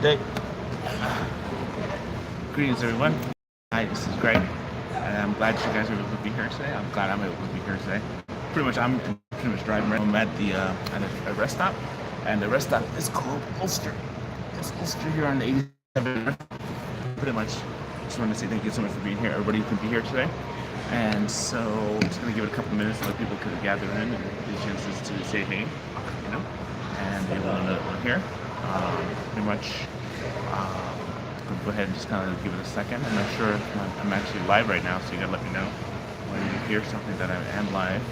day. Greetings, everyone. Hi, this is Greg, and I'm glad you guys are able to be here today. I'm glad I'm able to be here today. I'm pretty much driving right. I'm at a rest stop, and the rest stop is called Ulster. It's Ulster here on the 87. Pretty much, just wanted to say thank you so much for being here. Everybody can be here today, and so I'm just gonna give it a couple minutes so that people could gather in and get chances to say hey, and they will know that we're here. Pretty much. Go ahead and just kind of give it a second. I'm not sure if I'm actually live right now, so you gotta let me know when you hear something that I am live.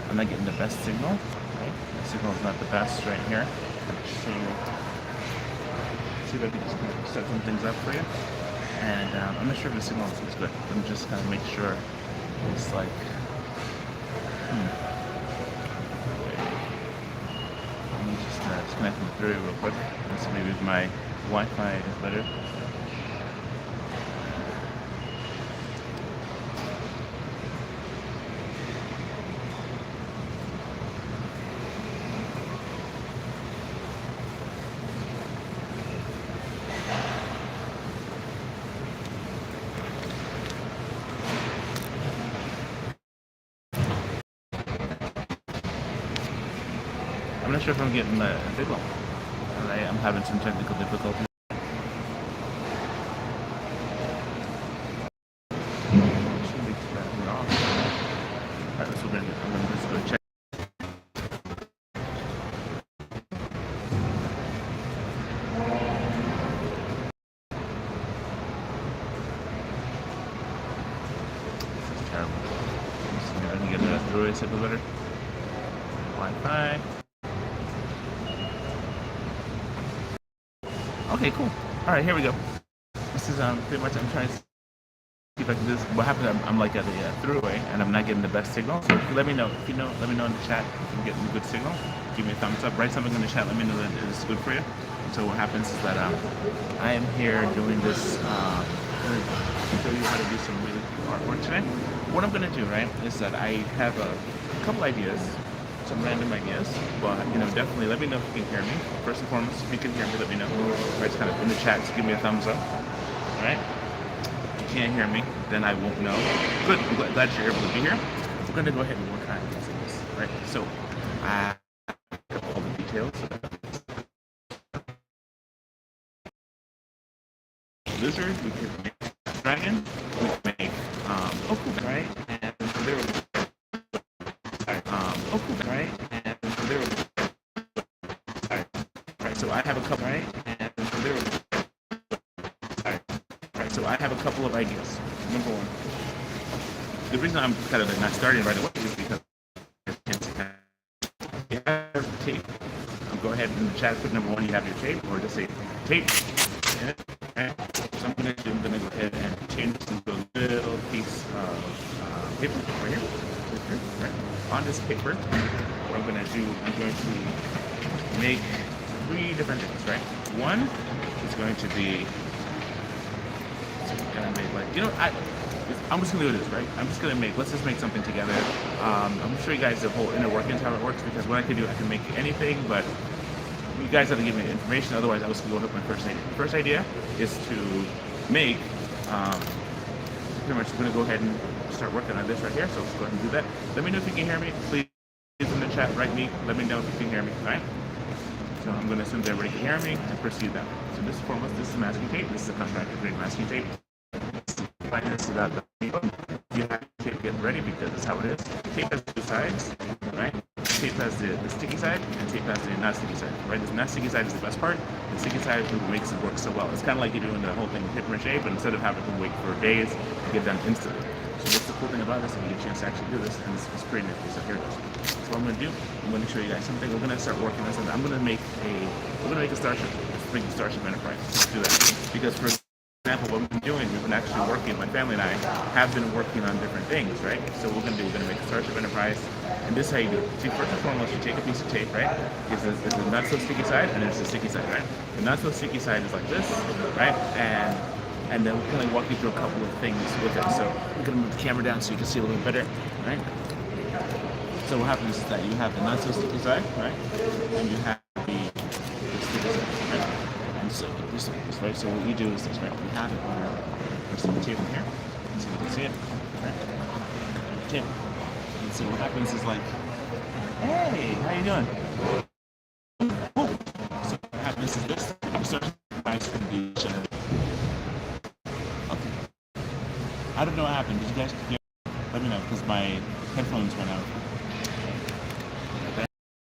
I'm not getting the best signal, right? The signal is not the best right here. So, see if I can just kind of set some things up for you. And I'm not sure if the signal is good. Let me just kind of make sure it's like, let me just disconnect from the theory real quick. Let's see, maybe if my Wi-Fi is better. I'm not sure if I'm getting the signal. I'm having some technical difficulties. Alright, so I'm gonna just go check. This is terrible. Let's see if I can get the through signal better. Wi-Fi. Okay, cool. All right, here we go. This is pretty much I'm trying to see if I can do this. What happened? I'm like at the throughway and I'm not getting the best signal. So let me know if you know. Let me know in the chat if I'm getting a good signal. Give me a thumbs up. Write something in the chat. Let me know that it's good for you. So what happens is that I am here doing this. I'm going to show you how to do some really cool artwork today. What I'm going to do, right, is that I have a couple ideas. Some random ideas, but definitely let me know if you can hear me. First and foremost, if you can hear me, let me know. Right, just kind of in the chat, just give me a thumbs up. All right. If you can't hear me, then I won't know. Good. I'm glad you're able to be here. We're going to go ahead and work on this. Right. So, I have all the details. Lizard. We can make dragon. We can make right, and there we go. Right, and there we go. Right, so I have a couple, right, and there we go. Right, so I have a couple of ideas. Number one, the reason I'm kind of not starting right away is because you have tape. Go ahead in the chat, put number one, you have your tape, or just say tape. Okay. So I'm going to go ahead and change this into a little piece of paper right here. Right. On this paper, what I'm going to do, I'm going to make three different things, right? One is going to be, I'm just going to do this, right? I'm just going to let's just make something together. I'm going to show you guys the whole inner workings, how it works, because what I can do, I can make anything, but you guys have to give me the information, otherwise I was going to go with my first idea. The first idea is to make, pretty much going to go ahead and start working on this right here, so let's go ahead and do that. Let me know if you can hear me. Please in the chat, write me. Let me know if you can hear me, all right? So I'm going to assume that everybody can hear me and proceed that. So this is foremost, this is masking tape. This is a contractor grade masking tape. This is that you have tape getting ready because that's how it is. Tape has two sides, right? Tape has the sticky side and tape has the not sticky side, right? The not sticky side is the best part. The sticky side is what makes it work so well. It's kind of like you're doing the whole thing with paper mache, but instead of having to wait for days, you get done instantly. So what's the cool thing about this? You get a chance to actually do this, and it's pretty nifty. So here it is. So what I'm going to do, I'm going to show you guys something. We're going to start working on something. We're going to make a Starship. Let's make the Starship Enterprise. Let's do that. Because for example, what we've been doing, we've been actually working, my family and I have been working on different things, right? So what we're going to make a Starship Enterprise, and this is how you do it. See, first and foremost, you take a piece of tape, right? There's the not so sticky side, and there's the sticky side, right? The not so sticky side is like this, right? And then we're going to walk you through a couple of things with it. So we're going to move the camera down so you can see a little bit better, right? So what happens is that you have the not so sticky side, right? And you have the sticky side, right? And so this, right? So what you do is this, right? We have it on our table here, so you can see it, right? Table. And so what happens is like, hey, how you doing? Oh. So what happens is this, you start to guys can be generated. Okay. I don't know what happened. Did you guys hear? Let me know because my headphones went out.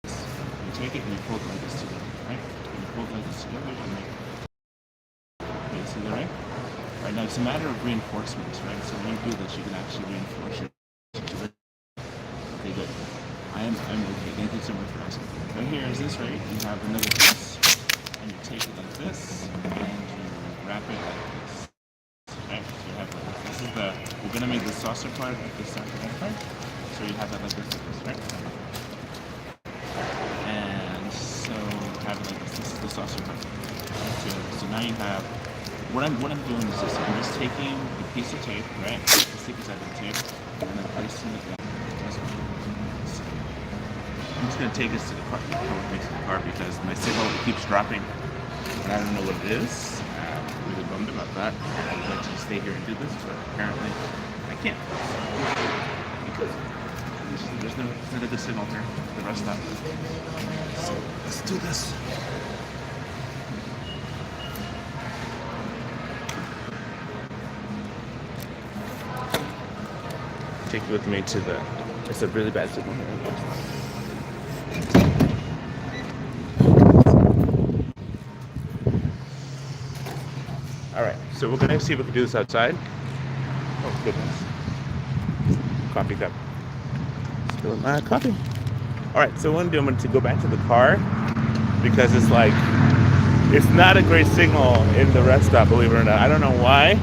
You take it and you fold it like this together, right? You fold it like this together and make. Okay, see that, right? Right now it's a matter of reinforcements, right? So when you do this, you can actually reinforce your. Okay, good. I'm okay. Thank you so much for asking. Right here is this, right? You have another piece, and you take it like this, and you wrap it like this. Right? So you have like this. This is the. We're gonna make the saucer part of the saucer part. So you have that like this, right? And so have it like this. This is the saucer part. So now you have. What I'm doing is this. I'm just taking a piece of tape, right? Just take a piece of tape, and then placing it down. I'm just gonna take this to the car. Because my signal keeps dropping, and I don't know what it is. I'm really bummed about that. I'd like to just stay here and do this, but apparently I can't because there's not a good signal here. The rest stop. So let's do this. Take you with me to the. It's a really bad signal here. All right, so we're gonna see if we can do this outside. Oh goodness, coffee cup. Spilling my coffee. All right, so what I'm going to go back to the car because it's like it's not a great signal in the rest stop. Believe it or not, I don't know why.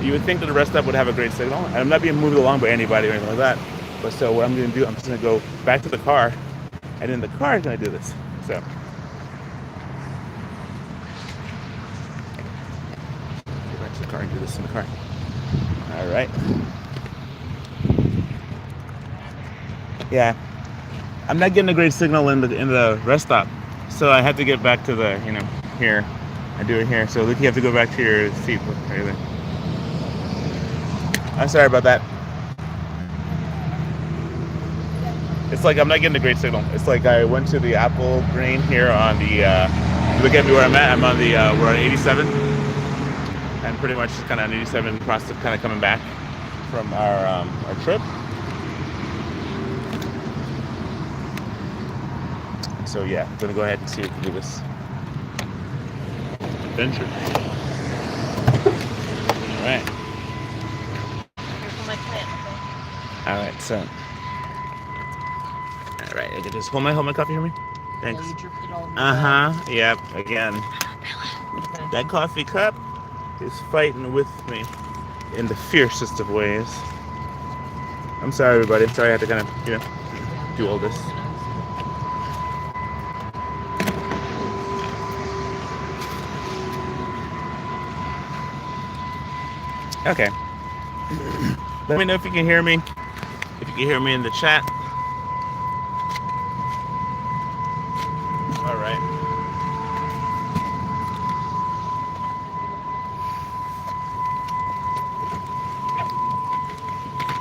You would think that the rest stop would have a great signal, and I'm not being moved along by anybody or anything like that. But so what I'm going to do, I'm just going to go back to the car, and in the car is going to do this. So. Go back to the car and do this in the car. All right. Yeah. I'm not getting a great signal in the rest stop. So I had to get back to the, here. I do it here. So Luke, you have to go back to your seat. Right there. I'm sorry about that. It's like I'm not getting a great signal. It's like I went to the Apple Green here on the, look at me where I'm at. I'm on the, we're on 87. And pretty much just kind of on 87 process of kind of coming back from our trip. So yeah, I'm gonna go ahead and see if we can do this adventure. All right. All right, so. All right, I can just hold my coffee for me. Thanks. Yep. Again, that coffee cup is fighting with me in the fiercest of ways. I'm sorry, everybody. I'm sorry I had to kind of, do all this. Okay. Let me know if you can hear me. If you can hear me in the chat. All right.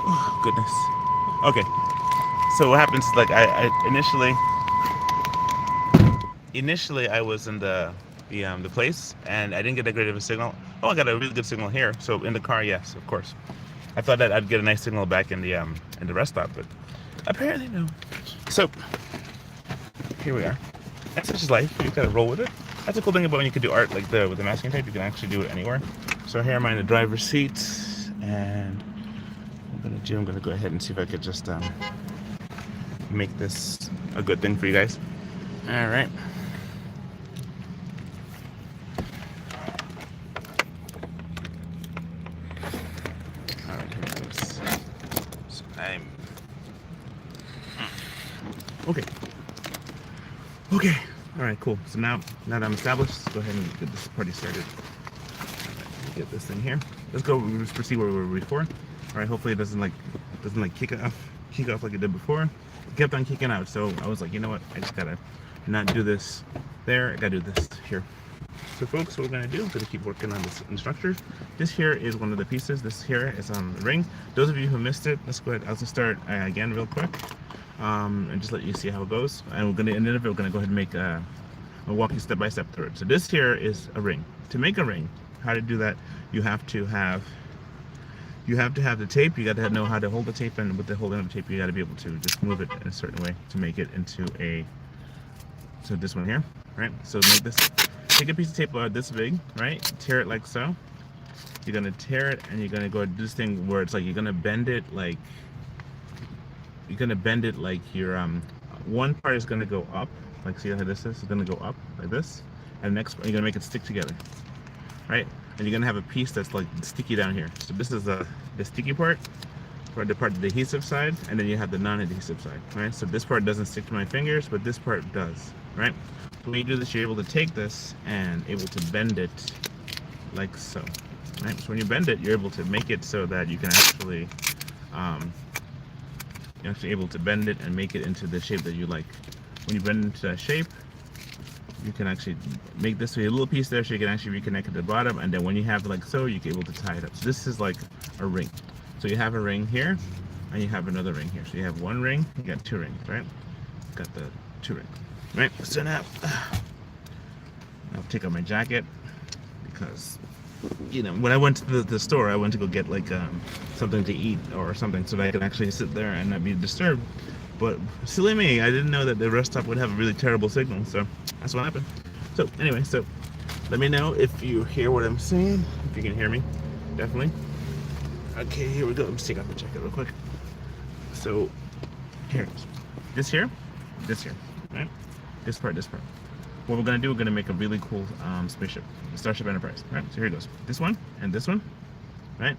Oh, goodness. Okay. So what happens? Like I initially I was in the place and I didn't get that great of a signal. Oh, I got a really good signal here. So in the car, yes, of course. I thought that I'd get a nice signal back in the rest stop, but apparently no. So here we are. That's just life. You gotta roll with it. That's a cool thing about when you can do art like with the masking tape. You can actually do it anywhere. So here am I in the driver's seat, and I'm gonna go ahead and see if I could just make this a good thing for you guys. All right. Okay. All right, cool. So now that I'm established, let's go ahead and get this party started. All right, get this thing here. Let's go. We'll just proceed where we were before. All right. Hopefully it doesn't kick off like it did before. It kept on kicking out. So I was like, you know what? I just gotta not do this there. I gotta do this here. So folks, what we're gonna do, I'm gonna keep working on this structure. This here is one of the pieces. This here is the ring. Those of you who missed it, let's go ahead. I'll just start again real quick, and just let you see how it goes. And we're gonna, in the end of it, we're gonna go ahead and make I'll walk you step by step through it. So this here is a ring. To make a ring, how to do that? You have to have the tape. You got to know how to hold the tape, and with the holding of the tape, you got to be able to just move it in a certain way to make it into a. So this one here, right? So make this. Take a piece of tape this big, right? Tear it like so. You're gonna tear it, and you're gonna go do this thing where it's like you're gonna bend it like your one part is gonna go up, like see how this is? It's gonna go up like this, and next you're gonna make it stick together, right? And you're gonna have a piece that's like sticky down here. So this is the sticky part, or the part of the adhesive side, and then you have the non-adhesive side, right? So this part doesn't stick to my fingers, but this part does, right? When you do this, you're able to take this and able to bend it like so, right? So when you bend it, you're able to make it so that you can actually, you're actually able to bend it and make it into the shape that you like. When you bend it into that shape, you can actually make this a little piece there so you can actually reconnect at the bottom, and then when you have it like so, you're able to tie it up. So this is like a ring. So you have a ring here, and you have another ring here. So you have one ring, you got two rings, right? Got the two rings. Right, so now I'll take off my jacket because, you know, when I went to the store, I went to go get like something to eat or something so that I could actually sit there and not be disturbed. But silly me, I didn't know that the rest stop would have a really terrible signal, so that's what happened. So anyway, so let me know if you hear what I'm saying, if you can hear me, definitely. Okay, here we go. Let's take off the jacket real quick. So here it is. This here, right? This part. What we're gonna do, we're gonna make a really cool spaceship, the Starship Enterprise, right? So here it goes. This one and this one, right?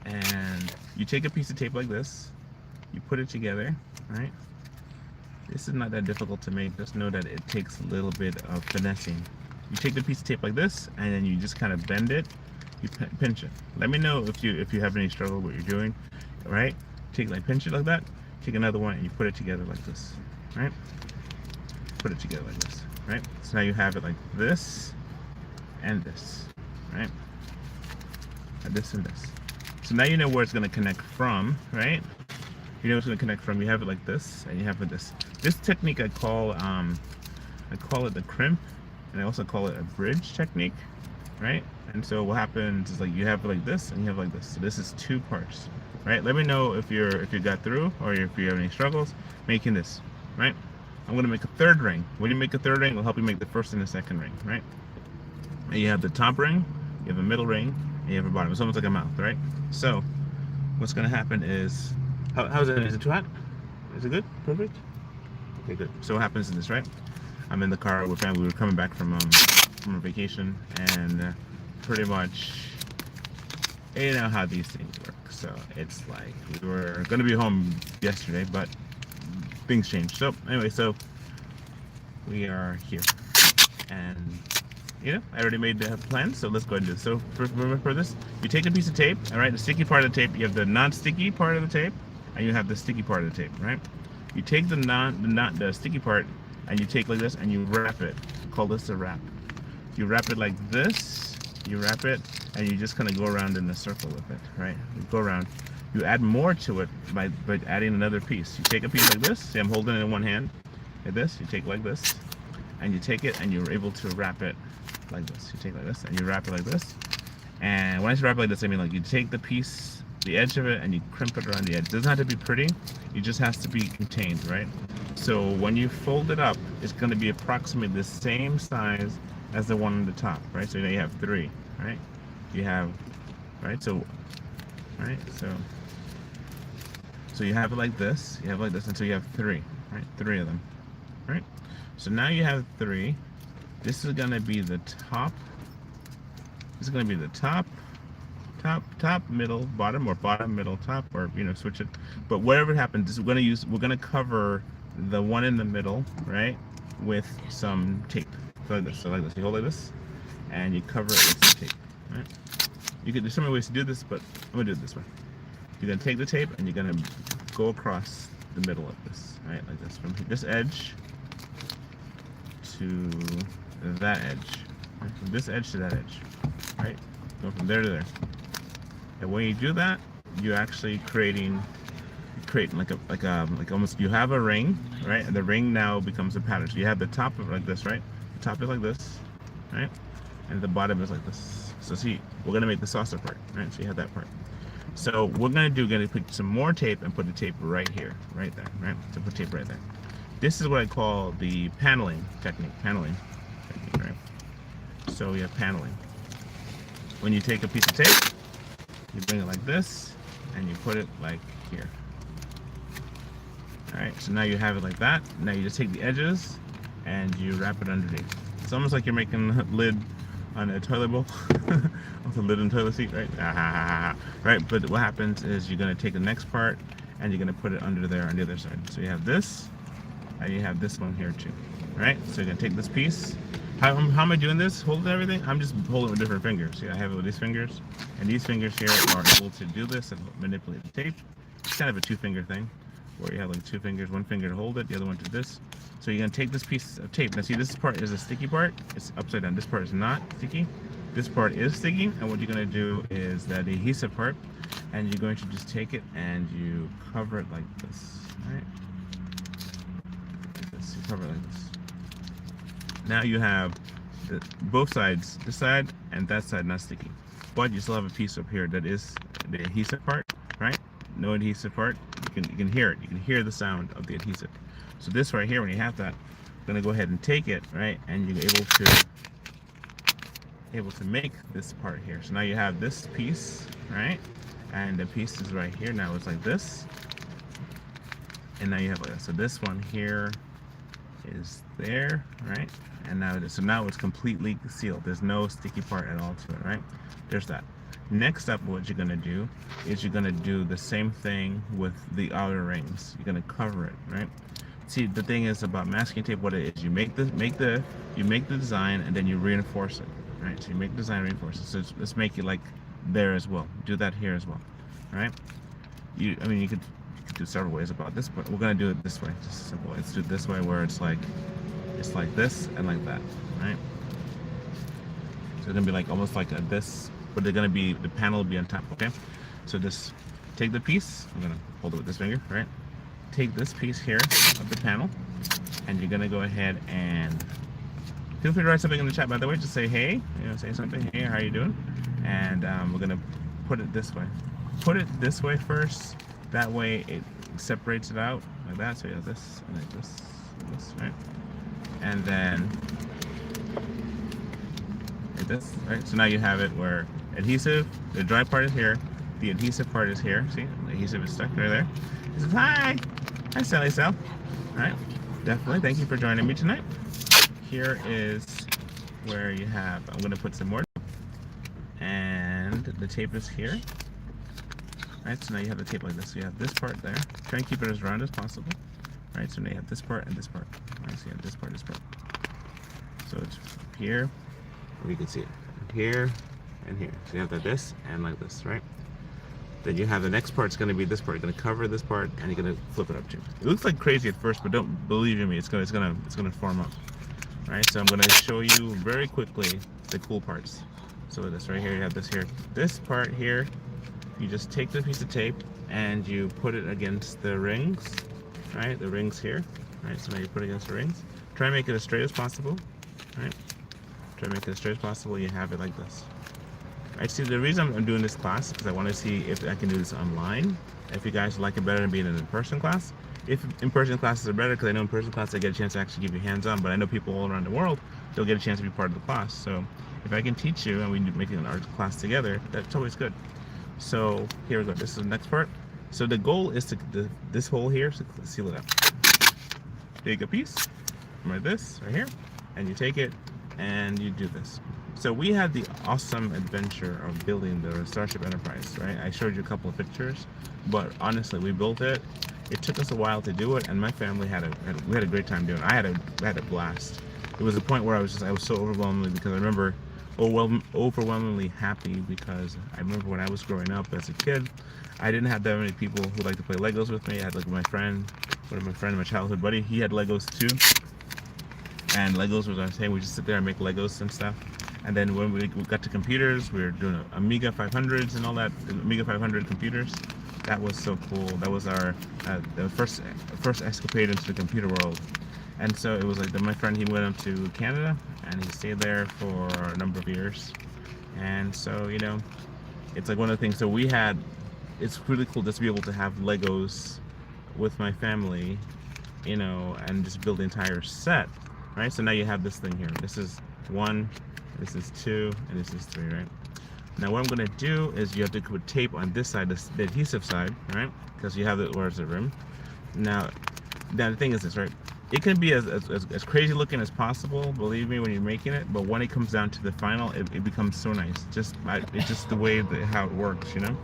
And you take a piece of tape like this, you put it together, right? This is not that difficult to make. Just know that it takes a little bit of finessing. You take the piece of tape like this, and then you just kind of bend it. You pinch it. Let me know if you have any struggle with what you're doing, right? Pinch it like that. Take another one and you put it together like this, right? Put it together like this, right? So now you have it like this and this, right? And this and this. So now you know where it's going to connect from, right? You know it's going to connect from. You have it like this, and you have it this. This technique I call it the crimp, and I also call it a bridge technique, right? And so what happens is like you have it like this, and you have it like this. So this is two parts. Right? Let me know if you got through or if you have any struggles making this, right? I'm gonna make a third ring. When you make a third ring, it'll help you make the first and the second ring, right? And you have the top ring, you have a middle ring, and you have a bottom. It's almost like a mouth, right? So what's gonna happen is, how's it? Is it too hot? Is it good? Perfect? Okay, good. So what happens is this, right? I'm in the car with family. We were coming back from a vacation, and pretty much, you know how these things work. So it's like we were going to be home yesterday, but things changed. So anyway, so we are here, and you know, I already made the plan. So let's go ahead and do this. So for this, you take a piece of tape. All right, the sticky part of the tape. You have the non-sticky part of the tape, and you have the sticky part of the tape. Right? You take the sticky part, and you take like this, and you wrap it. We call this a wrap. You wrap it like this. You wrap it, and you just kind of go around in a circle with it, right? You go around. You add more to it by adding another piece. You take a piece like this. See, I'm holding it in one hand, like this. You take like this, and you take it, and you're able to wrap it like this. You take like this, and you wrap it like this. And when I say wrap it like this, I mean like you take the piece, the edge of it, and you crimp it around the edge. It doesn't have to be pretty. It just has to be contained, right? So when you fold it up, it's going to be approximately the same size as the one on the top, right? So now you have three, right? You have, right? So you have it like this, you have it like this, and so you have three, right? Three of them, right? So now you have three. This is gonna be the top. This is gonna be the top, middle, bottom, or bottom, middle, top, or you know, switch it. But whatever happens, we're gonna cover the one in the middle, right, with some tape. So like this. So like this. You hold like this, and you cover it with some tape, right? There's so many ways to do this, but I'm gonna do it this way. You're gonna take the tape and you're gonna go across the middle of this, right, like this, from this edge to that edge. Right? From this edge to that edge. Right? Go from there to there. And when you do that, you're actually creating like almost, you have a ring, right? And the ring now becomes a pattern. So you have the top of like this, right? The top is like this, right? And the bottom is like this. So see, we're gonna make the saucer part, right? So you have that part. So we're gonna put some more tape and put the tape right here, right there, right? So put tape right there. This is what I call the paneling technique, right? So we have paneling. When you take a piece of tape, you bring it like this, and you put it like here. All right, so now you have it like that. Now you just take the edges and you wrap it underneath. It's almost like you're making a lid on a toilet bowl, with a lid on a toilet seat, right? Right, but what happens is you're gonna take the next part and you're gonna put it under there on the other side. So you have this, and you have this one here too, right? So you're gonna take this piece. How am I doing this? Holding everything? I'm just holding it with different fingers. See, I have it with these fingers, and these fingers here are able to do this and manipulate the tape. It's kind of a two-finger thing, where you have like two fingers, one finger to hold it, the other one to this. So you're gonna take this piece of tape. Now see, this part is a sticky part. It's upside down. This part is not sticky. This part is sticky, and what you're gonna do is that adhesive part, and you're going to just take it and you cover it like this, right? Like this. You cover it like this. Now you have both sides, this side and that side, not sticky. But you still have a piece up here that is the adhesive part, right? No adhesive part. You can hear it. You can hear the sound of the adhesive. So this right here, when you have that, I'm gonna go ahead and take it, right? And you're able to make this part here. So now you have this piece, right? And the piece is right here. Now it's like this. And now you have like that. So this one here is there, right? And now now it's completely sealed. There's no sticky part at all to it, right? There's that. Next up, what you're gonna do is you're gonna do the same thing with the outer rings. You're gonna cover it, right? See, the thing is about masking tape, what it is, you make the design and then you reinforce it, right? So you make the design, reinforce it. So let's make it like there as well. Do that here as well, right? You could do several ways about this, but we're gonna do it this way, just simple. Let's do it this way, where it's like this and like that, right? So it's gonna be like almost like this, but the panel will be on top, okay? So just take the piece, I'm gonna hold it with this finger, right? Take this piece here of the panel, and you're gonna go ahead and feel free to write something in the chat, by the way. Just say hey, say something. Hey, how are you doing? And we're gonna put it this way. Put it this way first. That way it separates it out like that. So you have this and like this, right? And then like this, right? So now you have it where adhesive, the dry part is here, the adhesive part is here. See, the adhesive is stuck right there. It says hi. Hi, Sally Sal. All right, definitely. Thank you for joining me tonight. Here is where you have, I'm going to put some more, and the tape is here. All right, so now you have the tape like this. So you have this part there. Try and keep it as round as possible. All right, so now you have this part and this part. All right, so you have this part, this part. So it's here, or you can see it here and here. So you have this and like this, right? Then you have the next part's going to be this part. You're going to cover this part, and you're going to flip it up too. It looks like crazy at first, but don't believe in me. It's going to form up. All right, so I'm going to show you very quickly the cool parts. So this right here, you have this here. This part here, you just take the piece of tape and you put it against the rings, right? The rings here, right? So now you put it against the rings. Try and make it as straight as possible, right? Try to make it as straight as possible. You have it like this. Right, see, the reason I'm doing this class is because I want to see if I can do this online. If you guys like it better than being in an in-person class. If in-person classes are better, because I know in-person class I get a chance to actually give you hands-on, but I know people all around the world don't get a chance to be part of the class. So if I can teach you and we make an art class together, that's always good. So here we go. This is the next part. So the goal is to this hole here, so seal it up. Take a piece from like this right here, and you take it and you do this. So we had the awesome adventure of building the Starship Enterprise, right? I showed you a couple of pictures, but honestly, we built it. It took us a while to do it, and my family we had a great time doing it. I had a blast. It was a point where I was so overwhelmingly, because I remember overwhelmingly happy, because I remember when I was growing up as a kid, I didn't have that many people who liked to play Legos with me. I had like my childhood buddy, he had Legos too. and Legos was our thing. We just sit there and make Legos and stuff. And then when we got to computers, we were doing Amiga 500s and all that, Amiga 500 computers. That was so cool. That was our the first escapade into the computer world. And so it was like my friend, he went up to Canada and he stayed there for a number of years. And so, you know, it's like one of the things. So it's really cool just to be able to have Legos with my family, you know, and just build the entire set, right? So now you have this thing here. This is 1, this is 2, and this is 3, right? Now what I'm going to do is you have to put tape on this side, the adhesive side, right? Because you have it where's the rim. Now the thing is this, right? It can be as crazy looking as possible, believe me, when you're making it. But when it comes down to the final, it becomes so nice. It's just the way how it works, you know.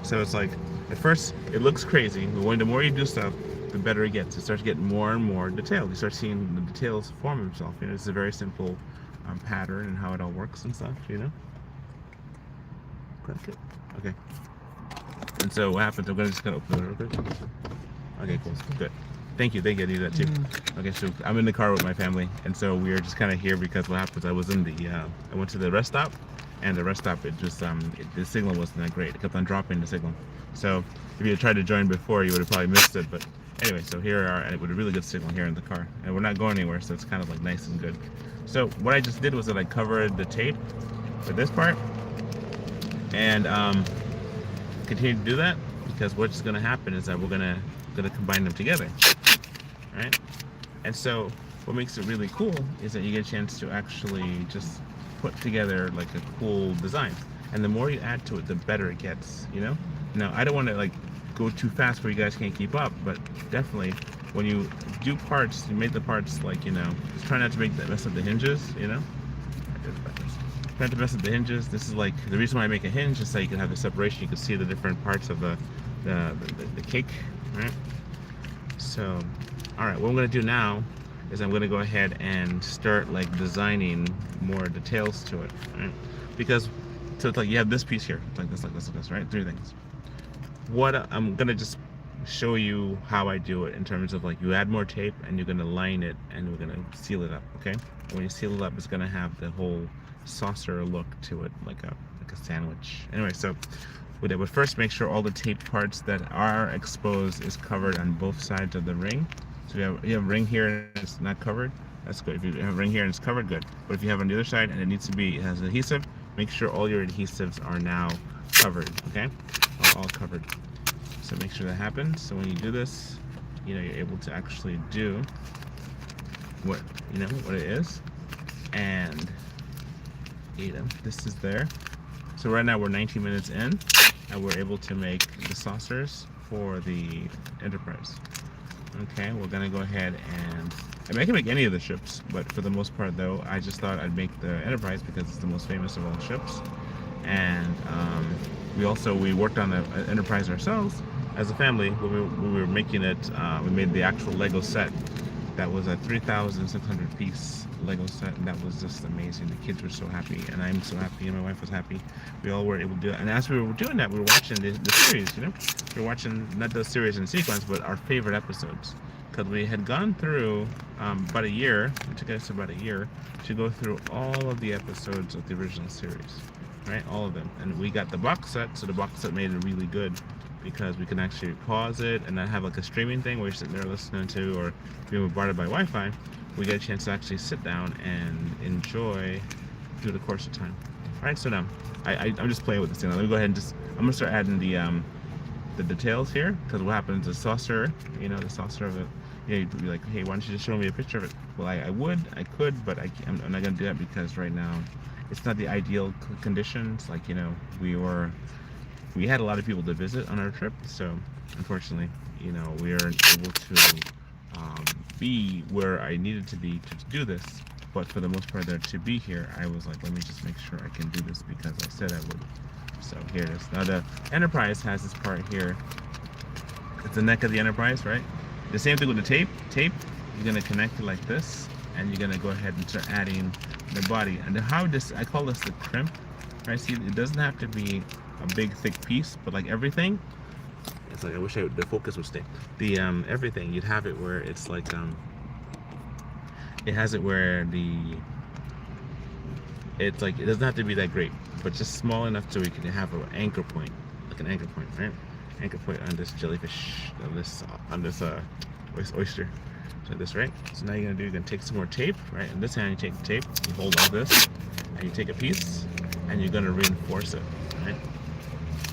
So it's like at first it looks crazy, but the more you do stuff, the better it gets. It starts getting more and more detailed. You start seeing the details form themselves. You know, it's a very simple pattern and how it all works and stuff. You know. Okay. And so what happens? I'm just gonna open it real quick. Okay, cool. Good. Thank you. I need that too. Okay, so I'm in the car with my family, and so we are just kind of here because what happens? I was in I went to the rest stop, and the rest stop the signal wasn't that great. It kept on dropping the signal. So if you had tried to join before, you would have probably missed it. But anyway, so here we are, and it was a really good signal here in the car, and we're not going anywhere, so it's kind of like nice and good. So what I just did was that I covered the tape for this part, and continue to do that because what's going to happen is that we're gonna combine them together, right? And so what makes it really cool is that you get a chance to actually just put together like a cool design, and the more you add to it, the better it gets, you know. Now I don't want to like go too fast where you guys can't keep up, but definitely when you do parts, you make the parts like, you know, just try not to mess up the hinges, you know. Try not to mess up the hinges. This is like the reason why I make a hinge is so you can have the separation. You can see the different parts of the cake, right? So, all right, what I'm gonna do now is I'm gonna go ahead and start like designing more details to it, right? Because so it's like you have this piece here, like this, right? 3 things. What I'm gonna just show you how I do it in terms of like you add more tape and you're gonna line it and we're gonna seal it up, okay? When you seal it up, it's gonna have the whole saucer look to it, like a sandwich. Anyway, so we would first make sure all the tape parts that are exposed is covered on both sides of the ring. So you have a ring here and it's not covered, that's good. If you have a ring here and it's covered, good. But if you have on the other side and it has adhesive, make sure all your adhesives are now covered, okay? All covered. So make sure that happens. So when you do this, you know, you're able to actually do what it is. And you know, this is there. So right now we're 19 minutes in and we're able to make the saucers for the Enterprise. Okay, we're gonna go ahead and I can make any of the ships, but for the most part though, I just thought I'd make the Enterprise because it's the most famous of all ships. And we worked on the Enterprise ourselves as a family. When we were making it, we made the actual Lego set. That was a 3,600 piece Lego set, and that was just amazing. The kids were so happy, and I'm so happy, and my wife was happy. We all were able to do it. And as we were doing that, we were watching the series, you know? We were watching not the series in sequence, but our favorite episodes. Because we had gone through about a year, it took us about a year, to go through all of the episodes of the original series, right? All of them. And we got the box set, so the box set made it really good because we can actually pause it and not have like a streaming thing where you're sitting there listening to or being bombarded by Wi-Fi. We get a chance to actually sit down and enjoy through the course of time. All right, so now I'm just playing with this thing. Let me go ahead and I'm gonna start adding the details here, because what happens is saucer, you know, the saucer of it. Yeah, you'd be like, hey, why don't you just show me a picture of it? Well, I could, but I'm not gonna do that because right now it's not the ideal conditions. Like, you know, we had a lot of people to visit on our trip, so unfortunately, you know, we aren't able to be where I needed to be to do this. But for the most part, there to be here, I was like, let me just make sure I can do this because I said I would. So here it is. Now the Enterprise has this part here. It's the neck of the Enterprise, right? The same thing with the tape. Tape, you're gonna connect it like this, and you're gonna go ahead and start adding the body. And I call this the crimp, right? See, it doesn't have to be a big thick piece, but like everything, it's like, I wish the focus would stay. The everything, you'd have it where it's like it has it where it's like, it doesn't have to be that great, but just small enough so we can have an anchor point, like an anchor point, right? Anchor point on this jellyfish, on this oyster. So this, right? So now you're gonna take some more tape, right? In this hand you take the tape, you hold all this, and you take a piece, and you're gonna reinforce it, right?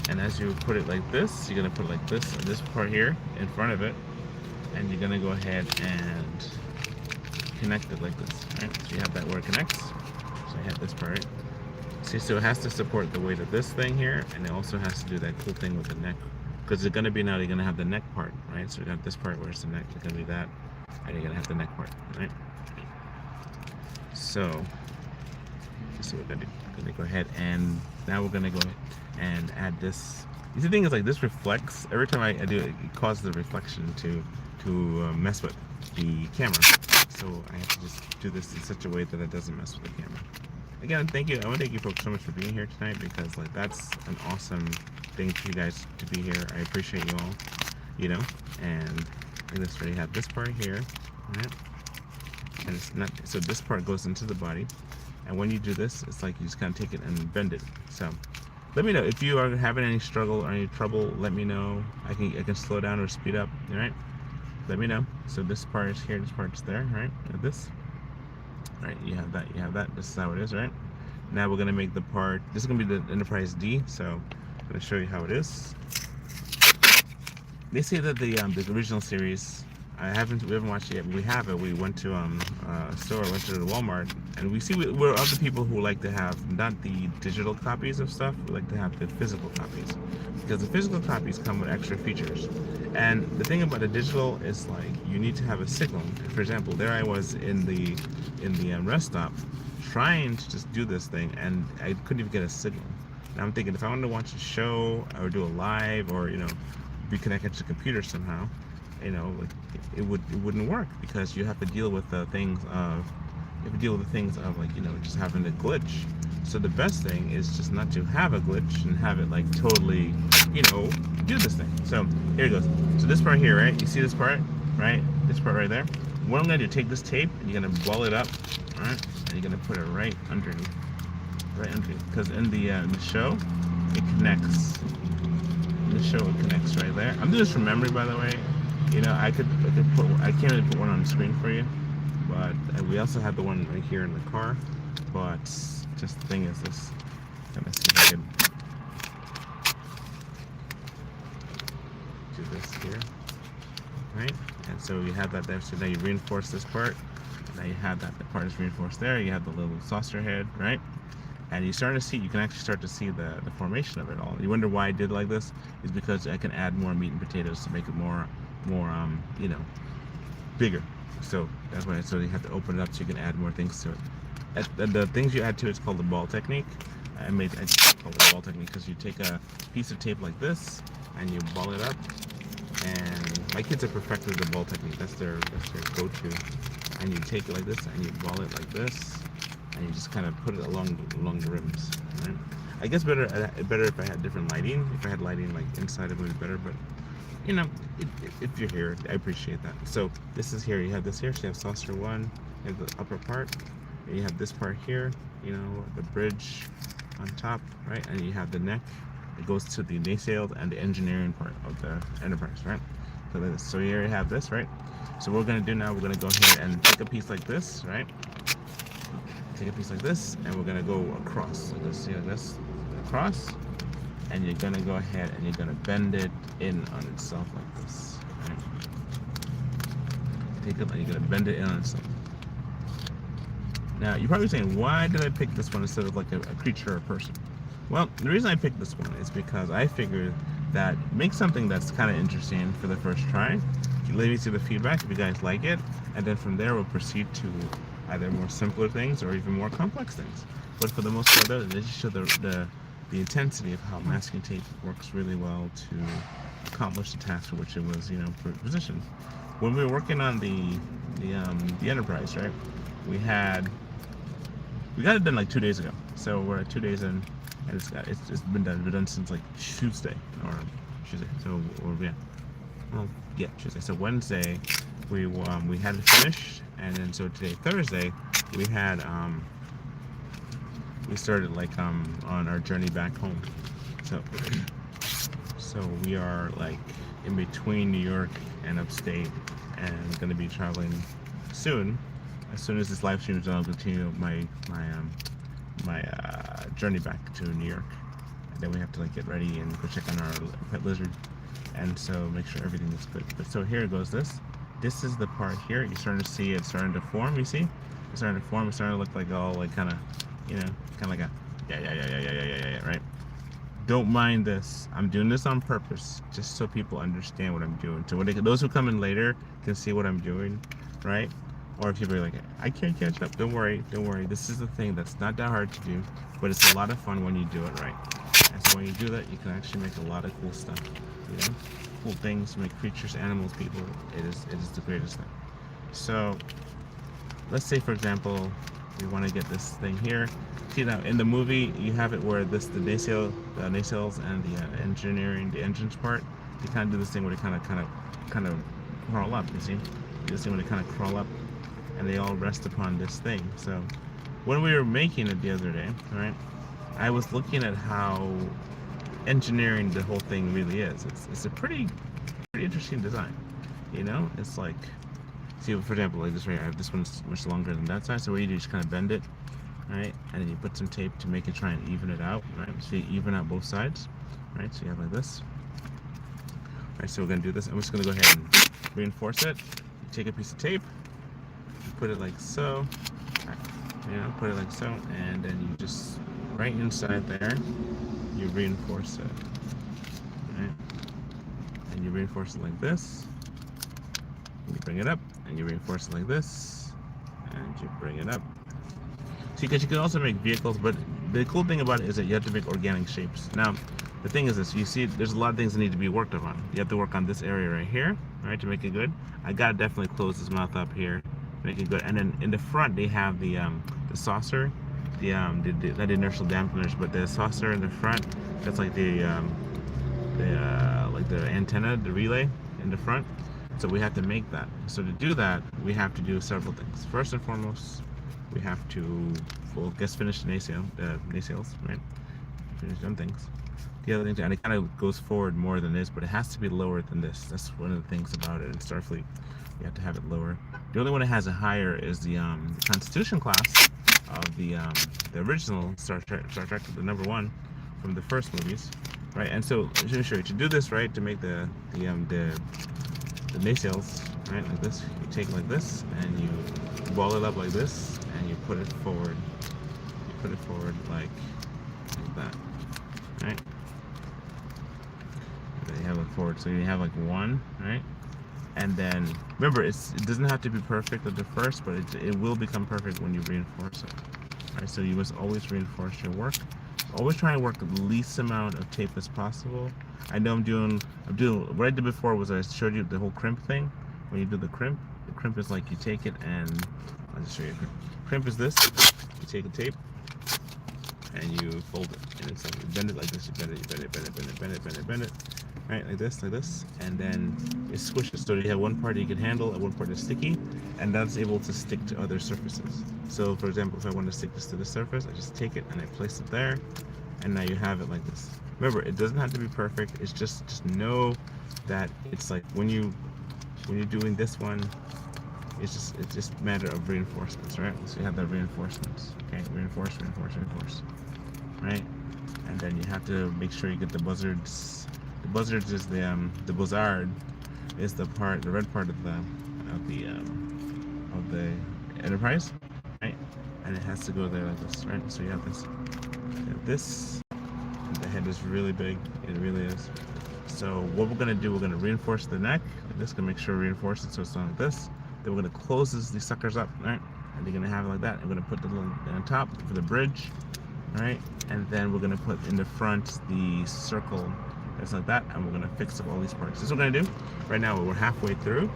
And as you put it like this, you're gonna put it like this, and this part here in front of it, and you're gonna go ahead and connect it like this, right? So you have that where it connects. So you have this part, right? See, so it has to support the weight of this thing here, and it also has to do that cool thing with the neck, because they're gonna be, now you're gonna have the neck part, right? So you got this part where it's the neck, it's gonna be that, and you're gonna have the neck part, right? So this is what we're gonna do. We're gonna go ahead, and now we're gonna go ahead and add this. The thing is, like, this reflects every time I do it. It causes the reflection to mess with the camera. So I have to just do this in such a way that it doesn't mess with the camera. Again, thank you. I want to thank you folks so much for being here tonight, because like that's an awesome thing for you guys to be here. I appreciate you all, you know. And this already have this part here, right? And it's not, so this part goes into the body, and when you do this, it's like you just kind of take it and bend it. So let me know if you are having any struggle or any trouble. Let me know. I can slow down or speed up. All right, let me know. So this part is here, this part's there, right? Like this. All right, you have that, you have that. This is how it is, right? Now we're gonna make the part. This is gonna be the Enterprise D. So I'm gonna show you how it is. They say that the original series, we haven't watched it yet. We have it. We went to a store, went to the Walmart, and we're of the people who like to have not the digital copies of stuff. We like to have the physical copies, because the physical copies come with extra features. And the thing about the digital is, like, you need to have a signal. For example, there I was in the rest stop trying to just do this thing, and I couldn't even get a signal. And I'm thinking, if I wanted to watch a show or do a live, or be connected to the computer somehow, like, it wouldn't work, because you have to deal with the things of like, just having a glitch. So the best thing is just not to have a glitch and have it like totally, do this thing. So here it goes. So this part here, right? You see this part, right? This part right there. What I'm gonna do, take this tape and you're gonna ball it up, all right? And you're gonna put it right underneath, because in the show, it connects. In the show, it connects right there. I'm doing this from memory, by the way. I can't really put one on the screen for you, but we also have the one right here in the car. But just the thing is this. Let me see if I can do this here, right? And so you have that there. So now you reinforce this part. Now you have that the part is reinforced there. You have the little saucer head, right? And you can actually start to see the formation of it all. You wonder why I did like this? Is because I can add more meat and potatoes to make it more bigger. So that's why. So you have to open it up so you can add more things to it. The things you add to it is called the ball technique. I call it the ball technique because you take a piece of tape like this and you ball it up. And my kids have perfected the ball technique. That's their go-to. And you take it like this and you ball it like this, and you just kind of put it along the rims. Right? I guess better if I had different lighting. If I had lighting like inside, it would be better. But if you're here, I appreciate that. So this is here. You have this here. So you have saucer one. You have the upper part. And you have this part here. The bridge on top, right? And you have the neck. It goes to the nacelle and the engineering part of the Enterprise, right? So here you have this, right? So what we're gonna do now, we're gonna go ahead and take a piece like this, right? Take a piece like this, and we're gonna go across. So let's see like this, across, and you're gonna go ahead and you're gonna bend it in on itself like this, right? Take it and you're gonna bend it in on itself. Now you're probably saying, why did I pick this one instead of like a creature or a person? Well, the reason I picked this one is because I figured that make something that's kind of interesting for the first try. Let me see the feedback if you guys like it, and then from there we'll proceed to either more simpler things or even more complex things. But for the most part, they just show the intensity of how masking tape works really well to accomplish the task for which it was, positioned. When we were working on the Enterprise, right? We got it done like 2 days ago. So we're at 2 days in, and it's been done. It's been done since like Tuesday. So Tuesday. So Wednesday, we had it finished, And then so today, Thursday, we had we started like on our journey back home. So so we are like in between New York and upstate, and going to be traveling soon. As soon as this live stream is done, I'll continue my journey back to New York. And then we have to like get ready and go check on our pet lizard, and so make sure everything is good. But so here goes this. This is the part here. You're starting to see it starting to form. You see, it's starting to form. It's starting to look like all like kind of, you know, kind of like a yeah, right? Don't mind this. I'm doing this on purpose, just so people understand what I'm doing. So when those who come in later can see what I'm doing, right? Or if people are like, I can't catch up, don't worry, don't worry. This is the thing that's not that hard to do, but it's a lot of fun when you do it right. And so when you do that, you can actually make a lot of cool stuff, you know? Cool things, make creatures, animals, people. It is the greatest thing. So let's say, for example, we want to get this thing here. See now in the movie you have it where the nacelles and the engineering, the engines part, they kind of do this thing where they kind of crawl up. You see, this thing where they kind of crawl up, and they all rest upon this thing. So when we were making it the other day, right, I was looking at how engineering the whole thing really is. It's a pretty interesting design. You know, it's like, see, for example, like this right here, this one's much longer than that side, so what you do is just kind of bend it, right, and then you put some tape to make it try and even it out, right, so you even out both sides, right, so you have like this, right, so we're going to do this. I'm just going to go ahead and reinforce it. You take a piece of tape, you put it like so, you know, put it like so, and then you just, right inside there, you reinforce it, right, and you reinforce it like this, and you bring it up, and you reinforce it like this, and you bring it up. See, because you can also make vehicles, but the cool thing about it is that you have to make organic shapes. Now, the thing is this, you see, there's a lot of things that need to be worked upon. You have to work on this area right here, right, to make it good. I gotta definitely close his mouth up here, make it good. And then in the front, they have the saucer, not the inertial dampeners, but the saucer in the front. That's like the antenna, the relay in the front. So we have to make that. So to do that, we have to do several things. First and foremost, we have to, well, finish the nacelles, right? Finish them things. The other thing, and it kind of goes forward more than this, but it has to be lower than this. That's one of the things about it in Starfleet. You have to have it lower. The only one that has it higher is the Constitution class of the original Star Trek, the number 1 from the first movies, right? And so, let me show you. To do this, right, to make the nacelles, right, like this, you take it like this, and you ball it up like this, and you put it forward. You put it forward like that, right? And then you have it forward, so you have like 1, right? And then remember, it doesn't have to be perfect at the first, but it will become perfect when you reinforce it, right? So you must always reinforce your work. Always try and work the least amount of tape as possible. I know I'm doing what I did before was I showed you the whole crimp thing. When you do the crimp is like you take it and I'll just show you. Crimp is this. You take a tape and you fold it, and it's like you bend it like this. You bend it, right, like this, and then you squish it so you have one part you can handle and one part is sticky, and that's able to stick to other surfaces. So for example, if I want to stick this to the surface, I just take it and I place it there, and now you have it like this. Remember, it doesn't have to be perfect. It's just know that it's like when you're doing this one, it's just a matter of reinforcements, right? So you have the reinforcements, okay? Reinforce, right? And then you have to make sure you get the buzzards. The buzzards is the buzzard is the red part of the Enterprise, right? And it has to go there like this, right? So you have this. You have this. The head is really big. It really is. So what we're gonna do, we're gonna reinforce the neck. Like this, gonna make sure we reinforce it so it's not like this. Then we're gonna close these suckers up, right? And they're gonna have it like that. And we're gonna put the little on top for the bridge, right? And then we're gonna put in the front the circle that's like that, and we're gonna fix up all these parts. This is what we're gonna do. Right now we're halfway through,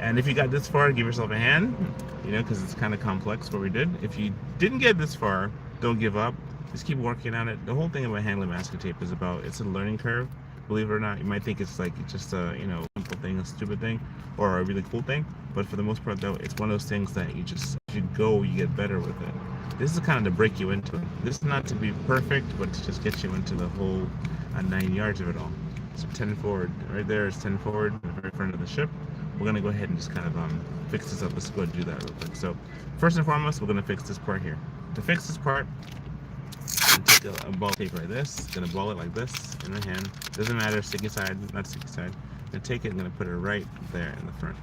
and if you got this far, give yourself a hand, you know, because it's kind of complex what we did. If you didn't get this far, don't give up. Just keep working on it. The whole thing about handling masking tape is it's a learning curve, Believe it or not, you might think it's like just a simple thing, a stupid thing, or a really cool thing. But for the most part, though, it's one of those things that you just, as you go, you get better with it. This is kind of to break you into it. This is not to be perfect, but to just get you into the whole 9 yards of it all. So 10 forward, right there is 10 forward, the very front of the ship. We're gonna go ahead and just kind of fix this up. Let's go and do that real quick. So first and foremost, we're gonna fix this part here. To fix this part, and take a ball tape like this. Gonna ball it like this in my hand. Doesn't matter, sticky side, not sticky side. Gonna take it and gonna put it right there in the front,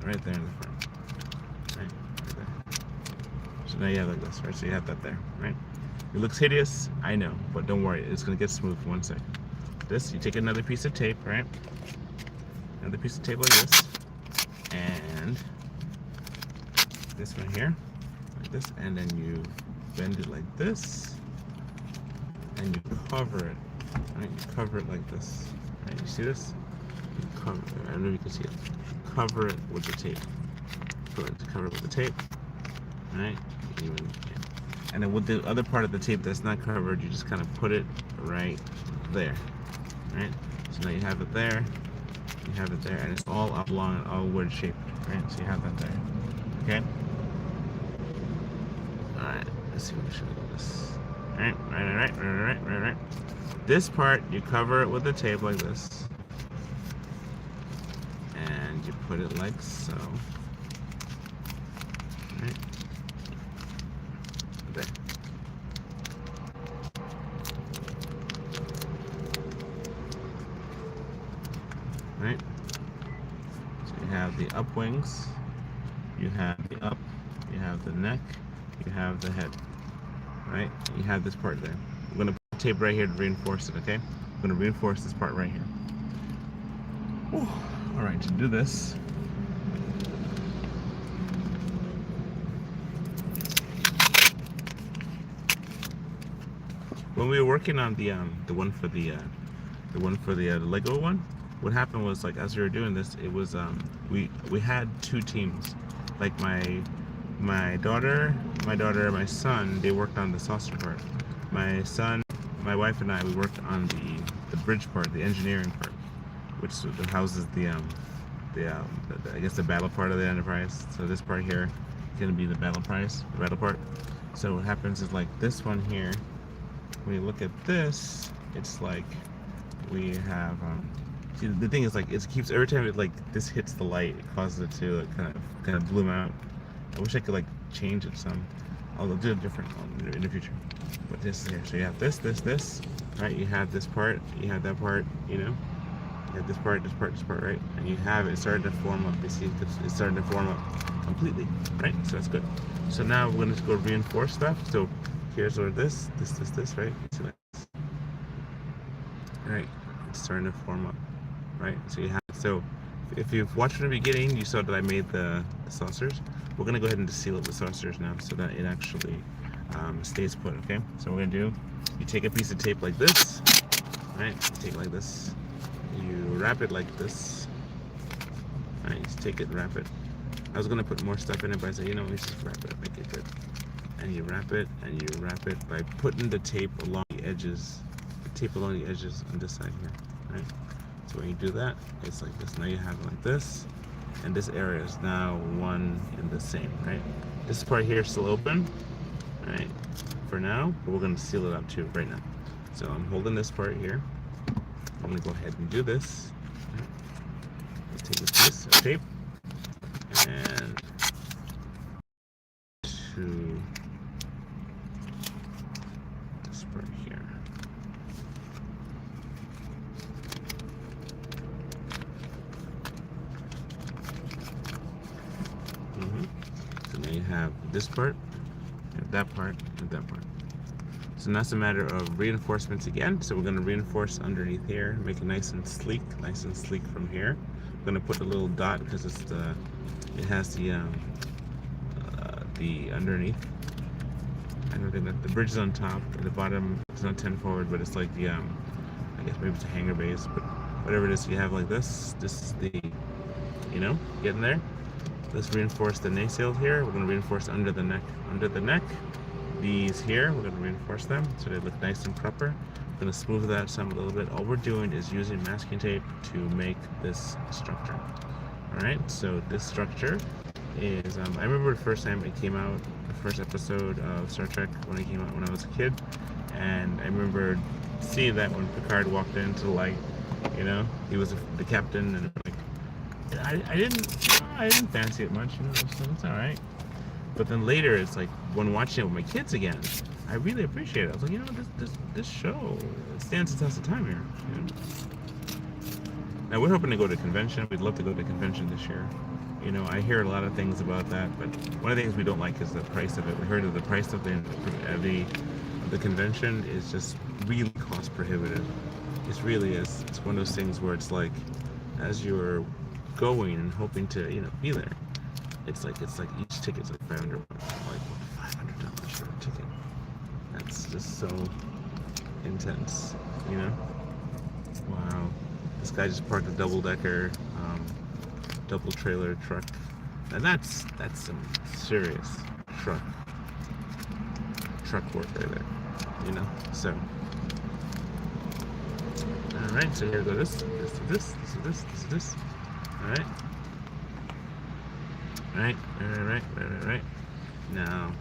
right there in the front, right there. So now you have like this, right? So you have that there, right? It looks hideous, I know, but don't worry, it's gonna get smooth in 1 second. This, you take another piece of tape, right? Another piece of tape like this, and this one here, like this, and then you bend it like this, and you cover it, right? You cover it like this, right? You see this? You cover it. I don't know if you can see it. Cover it with the tape. Cover it with the tape, right? And then with the other part of the tape that's not covered, you just kind of put it right there, right? So now you have it there, you have it there, and it's all oblong, all wood shaped, right? So you have that there, okay? All right, let's see what I should do this. Right. This part, you cover it with the tape like this, and you put it like so, right? There. Right? So you have the up wings, you have the up, you have the neck, you have the head. Right? You have this part there. I'm going to put tape right here to reinforce it, okay? I'm going to reinforce this part right here. Whew. All right, to do this, when we were working on the one for the Lego one, what happened was, like, as we were doing this, it was we had 2 teams. Like my daughter, my son, they worked on the saucer part. My son, my wife, and I, we worked on the bridge part, the engineering part, which houses the I guess the battle part of the Enterprise. So this part here is gonna be the battle part. So what happens is, like, this one here, when you look at this, it's like we have see, the thing is, like, it keeps, every time it, like, this hits the light, it causes it to, like, kind of bloom out. I wish I could, like, change it some. I'll do it different in the future. But this is here. So you have this, right? You have this part, you have that part, you know? You have this part, right? And you have it starting to form up. You see, it's starting to form up completely, right? So that's good. So now we're going to go reinforce stuff. So here's where this, right? See that? Right? It's starting to form up, right? So you have, so if you've watched from the beginning, you saw that I made the saucers. We're gonna go ahead and just seal it with saucers now, so that it actually stays put. Okay. So what we're gonna do, you take a piece of tape like this, right? You take it like this. You wrap it like this. Right. You just take it, wrap it. I was gonna put more stuff in it, but I said, you know, let's just wrap it up, make it good. And you wrap it, and you wrap it by putting the tape along the edges. On this side here, right? So when you do that, it's like this. Now you have it like this, and this area is now one and the same, right? This part here is still open, right? For now, but we're gonna seal it up too right now. So I'm holding this part here. I'm gonna go ahead and do this. Right? Let's take this piece of tape and to this part here. So now you have this part, you have that part, and that part. So now it's a matter of reinforcements again. So we're going to reinforce underneath here, make it nice and sleek from here. I'm going to put a little dot because it's it has the underneath. I don't think that the bridge is on top, at the bottom it's not 10 forward, but it's like the I guess maybe it's a hanger base, but whatever it is, you have like this. This is the, you know, getting there. Let's reinforce the nacelle here. We're going to reinforce under the neck. These here, we're going to reinforce them so they look nice and proper. I'm gonna smooth that some a little bit. All we're doing is using masking tape to make this structure. All right, so this structure is, I remember the first time it came out, the first episode of Star Trek when it came out when I was a kid, and I remember seeing that when Picard walked into the light, you know, he was the captain, and like, I didn't fancy it much, you know, so it's all right. But then later, it's like when watching it with my kids again, I really appreciate it. I was like, you know, this show stands the test of time here. You know? Now we're hoping to go to convention. We'd love to go to convention this year. You know, I hear a lot of things about that, but one of the things we don't like is the price of it. We heard that the price of the convention is just really cost prohibitive. It really is. It's one of those things where it's like, as you're going and hoping to, you know, be there, it's like each ticket's like $500, like $500 for a ticket. That's just so intense, you know. Wow. This guy just parked a double-decker, double-trailer truck, and that's some serious truck work right there, you know. So, all right. So here goes this. All right. Right. Now,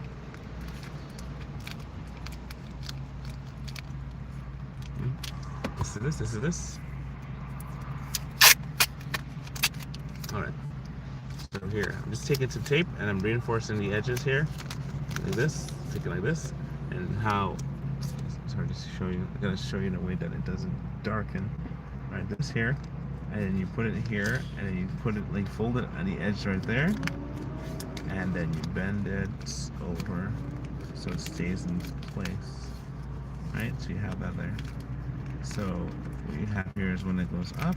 this is this. All right. So here, I'm just taking some tape and I'm reinforcing the edges here, like this. Take it like this, and how. It's hard to show you. I gotta show you in a way that it doesn't darken. Right, this here, and then you put it here, and then you put it like fold it on the edge right there, and then you bend it over so it stays in place. Right, so you have that there. So what you have here is when it goes up,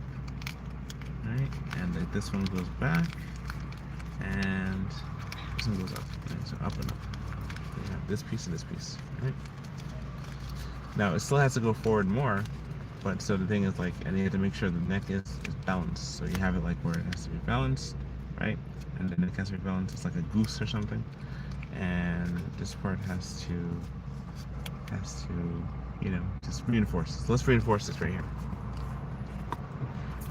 right, and like this one goes back, and this one goes up, right? So up and up. So you have this piece and this piece, right? Now it still has to go forward more, but so the thing is like, and you have to make sure the neck is balanced. So you have it like where it has to be balanced, right? And the neck has to be balanced. It's like a goose or something. And this part has to, you know, just reinforce. So let's reinforce this right here.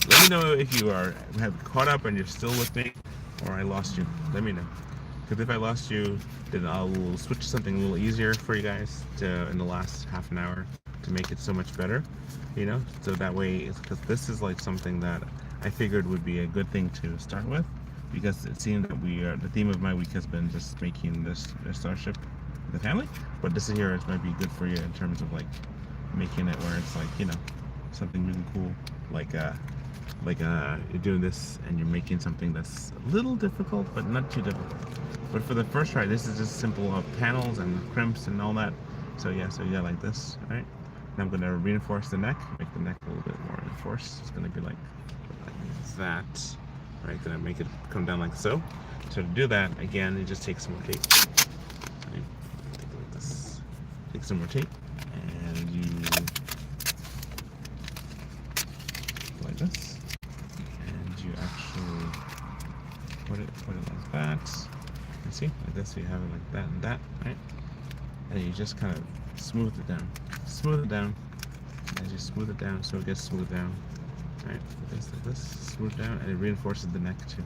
Let me know if you have caught up and you're still with me, or I lost you. Let me know. Because if I lost you, then I'll switch to something a little easier for you guys in the last half an hour to make it so much better, you know. So that way, because this is like something that I figured would be a good thing to start with, because it seemed that the theme of my week has been just making this Starship the family, but this here is might be good for you in terms of like making it where it's like, you know, something really cool, like you're doing this and you're making something that's a little difficult but not too difficult. But for the first try, this is just simple panels and crimps and all that. So yeah, so you got like this, right? And I'm gonna reinforce the neck, make the neck a little bit more reinforced. It's gonna be like that, right? Gonna make it come down like so. So to do that, again, you just take some more tape. Right? Take it like this. Take some more tape, and you like this, and you actually put it like that. You see, like this. So you have it like that and that, right? And you just kind of smooth it down. Smooth it down. As you smooth it down, so it gets smoothed down. Right? Like this, smooth it down, and it reinforces the neck too.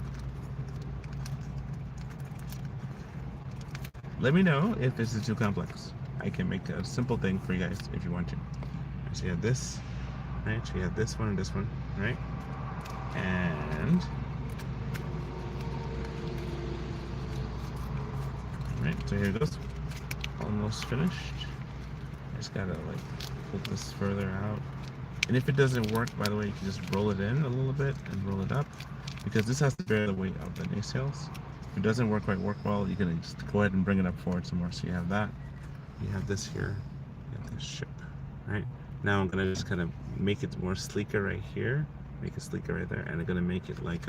Let me know if this is too complex. I can make a simple thing for you guys if you want to. So you have this, right? So you have this one and this one, right? And right, so here it goes. Almost finished. I just gotta like pull this further out. And if it doesn't work, by the way, you can just roll it in a little bit and roll it up, because this has to bear the weight of the nacelles. If it doesn't work well, you can just go ahead and bring it up forward some more. So you have that. You have this here. You have this ship, right? Now I'm gonna just kind of make it more sleeker right here. Make it sleeker right there, and I'm gonna make it like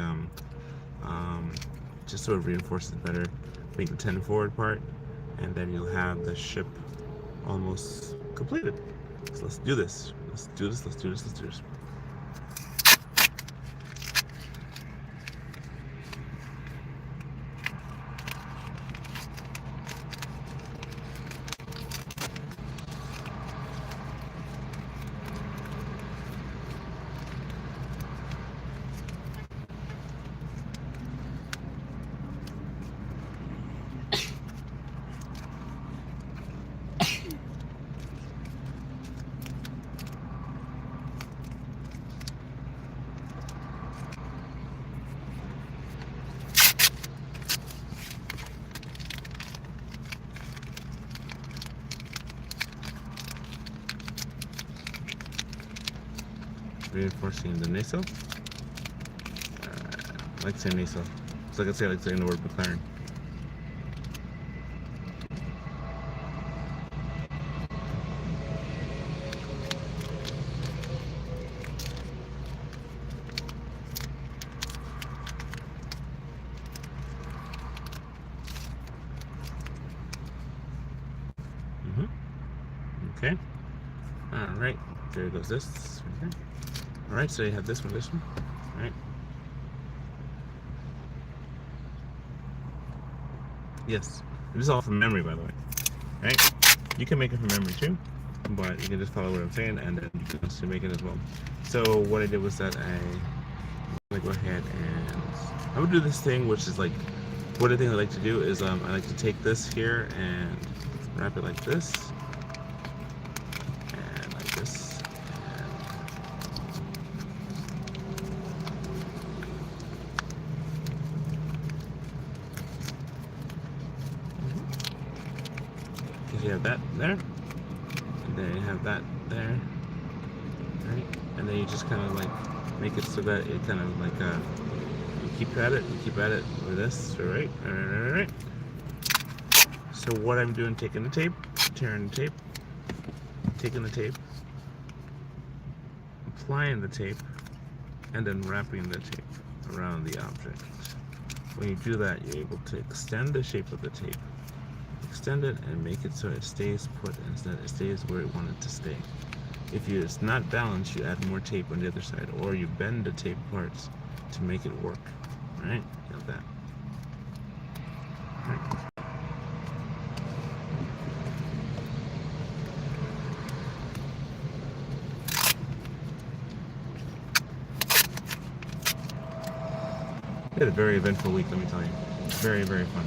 just so it reinforces it better. Make the 10 forward part, and then you'll have the ship almost completed. So let's do this. Let's do this. reinforcing the nacelle. I like saying nacelle. It's like I say, I like saying the word McLaren. Okay. All right. There goes this. Okay. All right. So you have this one. All right. Yes. This is all from memory, by the way. Right? You can make it from memory too, but you can just follow what I'm saying, and then you can also make it as well. So what I did was that I'm gonna go ahead and I would do this thing, which is like, one of the things I like to do is I like to take this here and wrap it like this. You have that there, and then you have that there, right? And then you just kind of like make it so that it kind of like you keep at it with this, right? Alright. So what I'm doing, taking the tape, tearing the tape, taking the tape, applying the tape, and then wrapping the tape around the object. When you do that, you're able to extend the shape of the tape. Extend it and make it so it stays put instead it stays where it wanted to stay. If it's not balanced, you add more tape on the other side, or you bend the tape parts to make it work. Right? You have that. Right. We had a very eventful week, let me tell you. Very, very fun.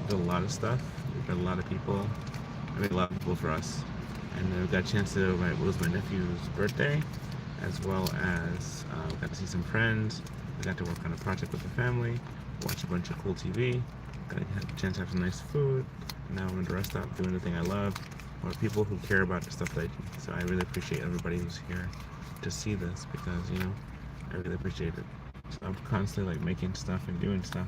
We did a lot of stuff. We met a lot of people. I made a lot of people for us. And we got a chance to, it was my nephew's birthday, as well as we got to see some friends. We got to work on a project with the family, watch a bunch of cool TV, got a chance to have some nice food. And now I'm at the rest stop doing the thing I love. Or people who care about the stuff that I do. So I really appreciate everybody who's here to see this, because, you know, I really appreciate it. So I'm constantly like making stuff and doing stuff.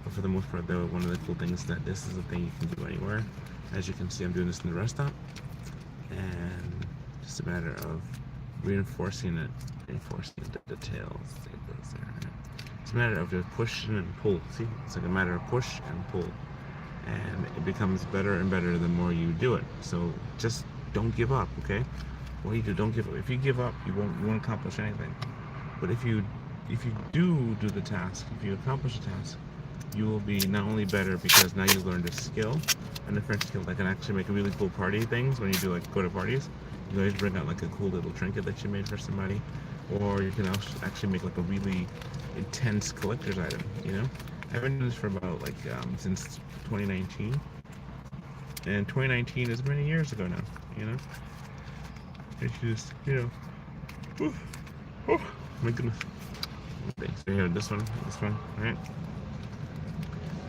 But for the most part, though, one of the cool things is that this is a thing you can do anywhere. As you can see, I'm doing this in the rest stop. And just a matter of reinforcing it, reinforcing the details. It goes there. It's a matter of just pushing and pull. See, it's like a matter of push and pull. And it becomes better and better the more you do it. So just don't give up, okay? What you do, don't give up. If you give up, you won't accomplish anything. But if you do the task, if you accomplish the task, you will be not only better because now you learned a skill, and a French skill that can actually make really cool party things. When you do like go to parties, you always bring out like a cool little trinket that you made for somebody, or you can actually make like a really intense collector's item. You know, I've been doing this for about like since 2019, and 2019 is many years ago now. You know, it's just, you know, oh my goodness. Okay, so here, this one, right?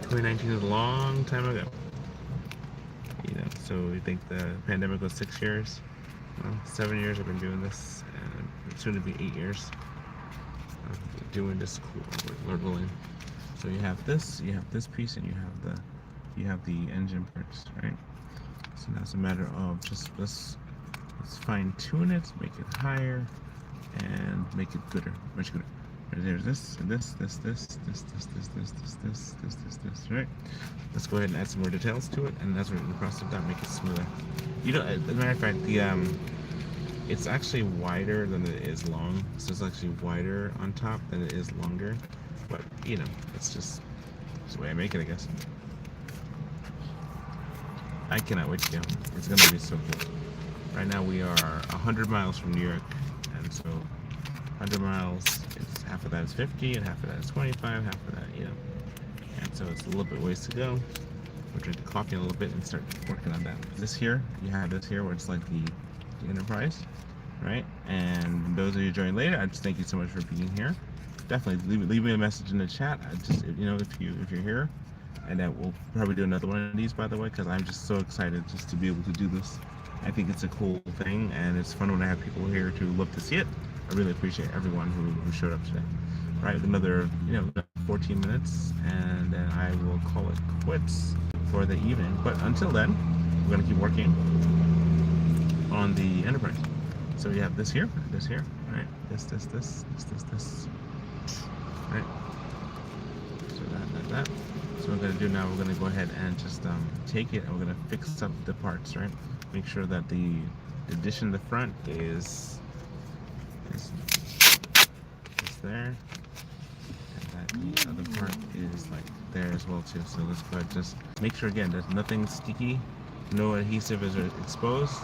2019 is a long time ago. You know, so we think the pandemic was 6 years. Well, 7 years I've been doing this, and soon to be 8 years of doing this cool rolling. So you have this piece, and you have the engine parts, right? So now it's a matter of just let's fine tune it, make it higher, and make it gooder, much gooder. There's this, right? Let's go ahead and add some more details to it, and that's what the process of that make it smoother. You know, as a matter of fact, it's actually wider than it is long. So it's actually wider on top than it is longer. But you know, it's just the way I make it, I guess. I cannot wait to get home. It's gonna be so cool. Right now we are 100 miles from New York, and so 100 miles. Half of that is 50, and half of that is 25, half of that, you know. And so it's a little bit ways to go. We'll drink the coffee in a little bit and start working on that. This here, you have this here where it's like the Enterprise, right? And those of you joining later, I just thank you so much for being here. Definitely leave me a message in the chat. I just, you know, if you're here, and we'll probably do another one of these, by the way, because I'm just so excited just to be able to do this I think it's a cool thing, and it's fun when I have people here to love to see it. I really appreciate everyone who showed up today. Right, another 14 minutes, and then I will call it quits for the evening. But until then, we're gonna keep working on the Enterprise. So we have this here, right? This, right? So that. So what we're gonna do now, we're gonna go ahead and just take it, and we're gonna fix up the parts, right? Make sure that the addition in the front is there, and that the other part is like there as well too. So let's go ahead, just make sure again there's nothing sticky, no adhesive is exposed,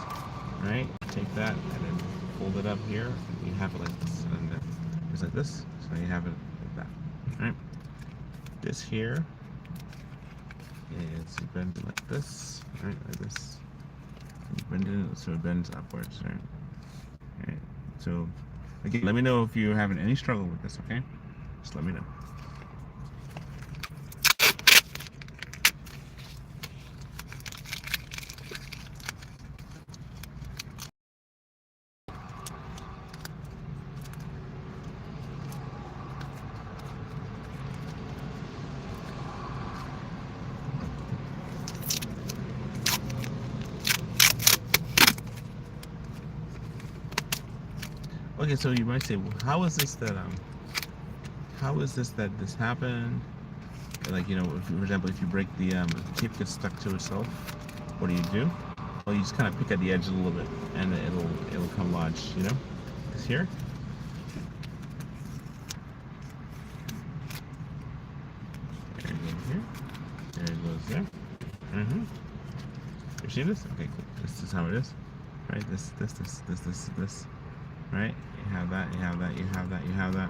right? Take that and then fold it up here, and you have it like this, and then it's like this, so you have it like that, right? This here is you bend it like this, right? Like this. You bend it so it bends upwards, right? Right. So again, let me know if you're having any struggle with this, okay? Just let me know. Okay, so you might say, well, how is this that this happened? Like, for example, if you break the tape gets stuck to itself, what do? Well, you just kind of pick at the edge a little bit, and it'll come lodged, It's here. There it goes here. There it goes there. You see this? Okay, cool. This is how it is, right? This. Right? You have that, you have that.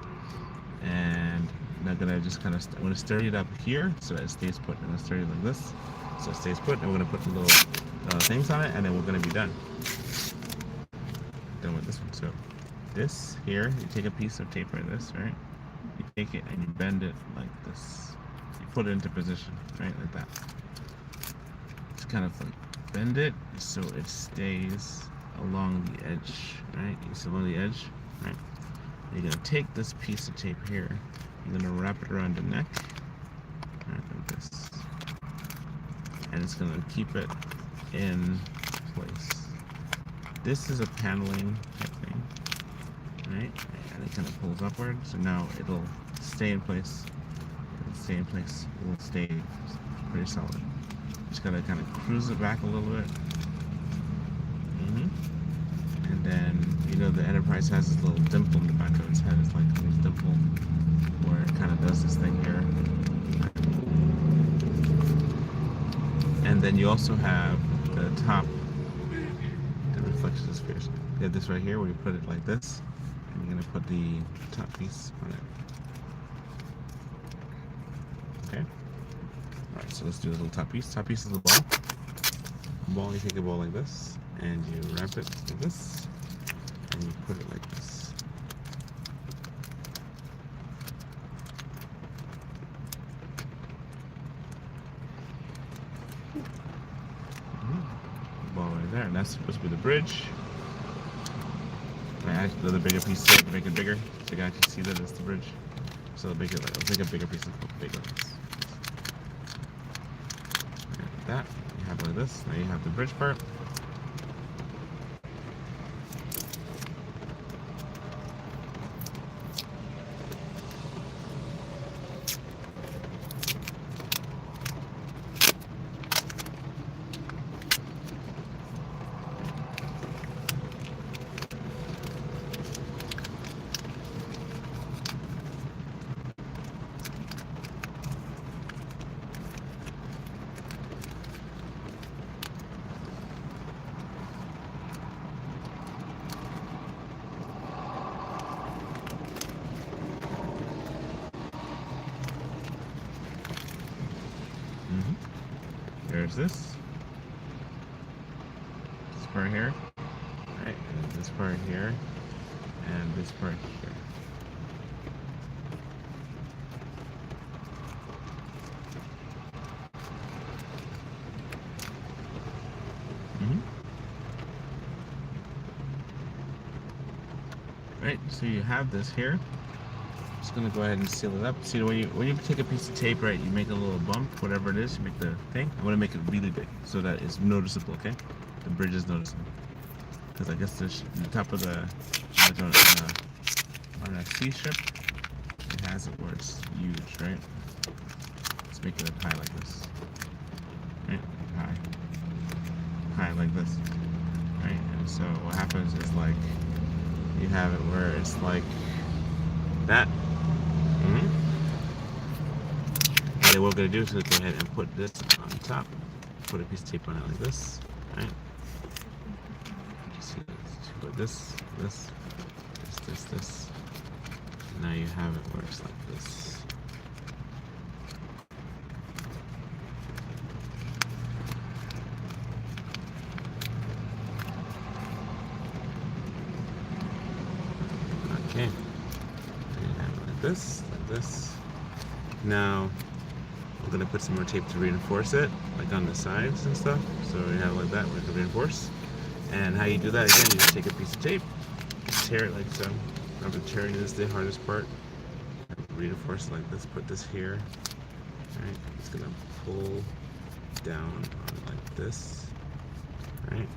And I'm gonna just I'm gonna stir it up here so that it stays put. I'm gonna stir it like this so it stays put, and we're gonna put the little things on it, and then we're gonna be done. Done with this one. So this here, you take a piece of tape like this, right? You take it and you bend it like this. You put it into position, right? Like that. Just kind of like bend it so it stays along the edge, right? You see along the edge, right? You're gonna take this piece of tape here, you're gonna wrap it around the neck, right, like this, and it's gonna keep it in place. This is a paneling type thing, right? And it kind of pulls upward, so now it'll stay in place. It'll stay in place. It will stay pretty solid. Just gotta kind of cruise it back a little bit. And then, the Enterprise has this little dimple in the back of its head. It's like a little dimple where it kind of does this thing here. And then you also have the top, the reflection spheres. You have this right here where you put it like this, and you're going to put the top piece on it. Okay? Alright, so let's do the little top piece. Top piece is the ball. Ball, you take a ball like this, and you wrap it like this, and you put it like this. Ball right there, and that's supposed to be the bridge. I add the bigger piece to it to make it bigger, so you can actually see that it's the bridge. So I'll make it like a bigger piece of bigger. Like that. You have it like this. Now you have the bridge part. There's this part here, right, and this part here, and this part here. Right, so you have this here. Just gonna go ahead and seal it up. See, when you take a piece of tape, right, you make a little bump, whatever it is, you make the thing. I want to make it really big so that it's noticeable. Okay, the bridge is noticeable. Because I guess the top of the like on a C strip, it has it where it's huge, right? Let's make it up high like this, right? High like this, right? And so what happens is like you have it where it's like that. And then what we're gonna do is go ahead and put this on top. Put a piece of tape on it like this, right? Just put this. Now you have it where it's like this. Okay. So you have it like this, like this. Now I'm gonna put some more tape to reinforce it, like on the sides and stuff. So you have it like that, where to reinforce. And how you do that again, you just take a piece of tape, tear it like so. Remember, tearing is the hardest part. Reinforce it like this, put this here. Right? It's gonna pull down on it like this. Right?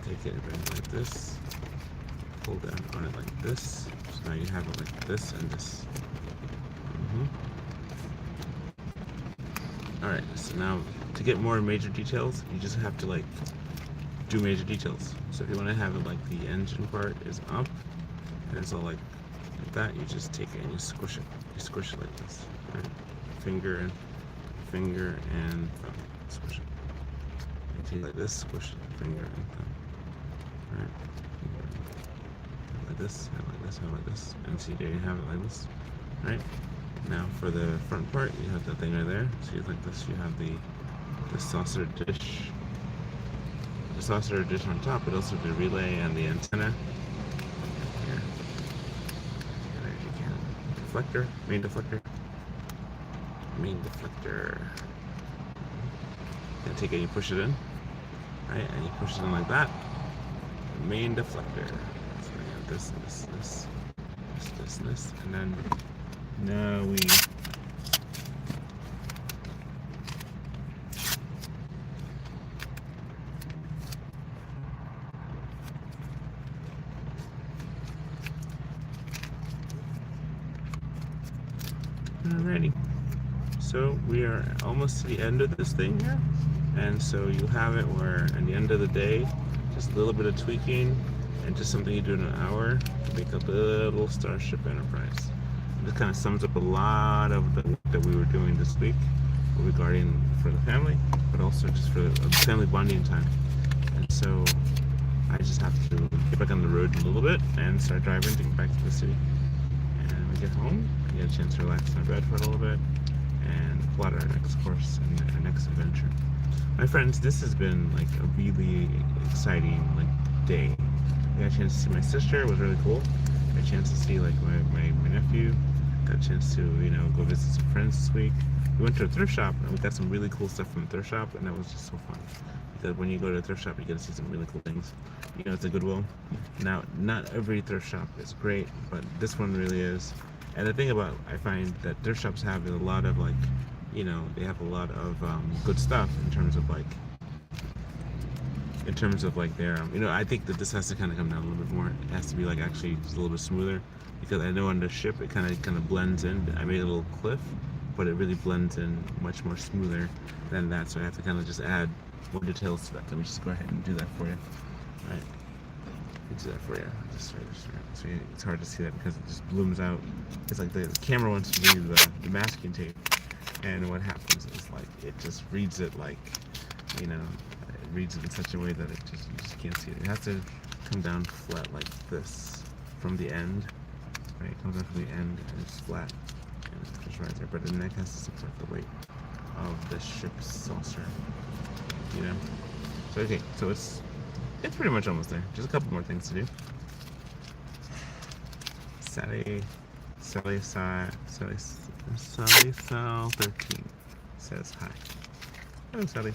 Take it and bring it like this. Pull down on it like this. So now you have it like this and this. Alright, so now to get more major details, you just have to like do major details. So if you want to have it like the engine part is up and it's all like that, you just take it and you squish it. You squish it like this. Right? Finger and thumb. Squish it. You take it like this, squish it, finger and thumb. Right? Like this, like this. And see, there you have it like this. Right? Now for the front part, you have that thing right there. See, like this, you have the saucer dish. The saucer dish on top, but also the relay and the antenna. Here. There you can. Deflector, main deflector. You take it, you push it in, right? And you push it in like that. Main deflector. So you have this, and then now we alrighty. So we are almost to the end of this thing here. And so you have it where at the end of the day, just a little bit of tweaking and just something you do in an hour to make a little Starship Enterprise. This kind of sums up a lot of the work that we were doing this week regarding for the family, but also just for the family bonding time. And so I just have to get back on the road a little bit and start driving to get back to the city. And we get home, we get a chance to relax in our bed for a little bit and plot our next course and our next adventure. My friends, this has been like a really exciting day. I got a chance to see my sister, it was really cool. Got a chance to see like my nephew. Got a chance to, go visit some friends this week. We went to a thrift shop and we got some really cool stuff from the thrift shop, and that was just so fun. Because when you go to a thrift shop, you get to see some really cool things. It's a Goodwill. Now, not every thrift shop is great, but this one really is. And the thing about, I find that thrift shops have a lot of they have a lot of good stuff in terms of their, I think that this has to kind of come down a little bit more. It has to be actually just a little bit smoother, because I know on the ship it kind of blends in. I made a little cliff, but it really blends in much more smoother than that. So I have to kind of just add more details to that. Let me just go ahead and do that for you. All right, let me do that for you. So it's hard to see that because it just blooms out. It's like the camera wants to read the masking tape, and what happens is it just reads it it reads it in such a way that you just can't see it. It has to come down flat like this from the end, right? It comes down from the end and it's flat, and it's just right there. But the neck has to support the weight of the ship's saucer, So okay, so it's pretty much almost there. Just a couple more things to do. Sally Sal 13 says hi. Hello, Sally.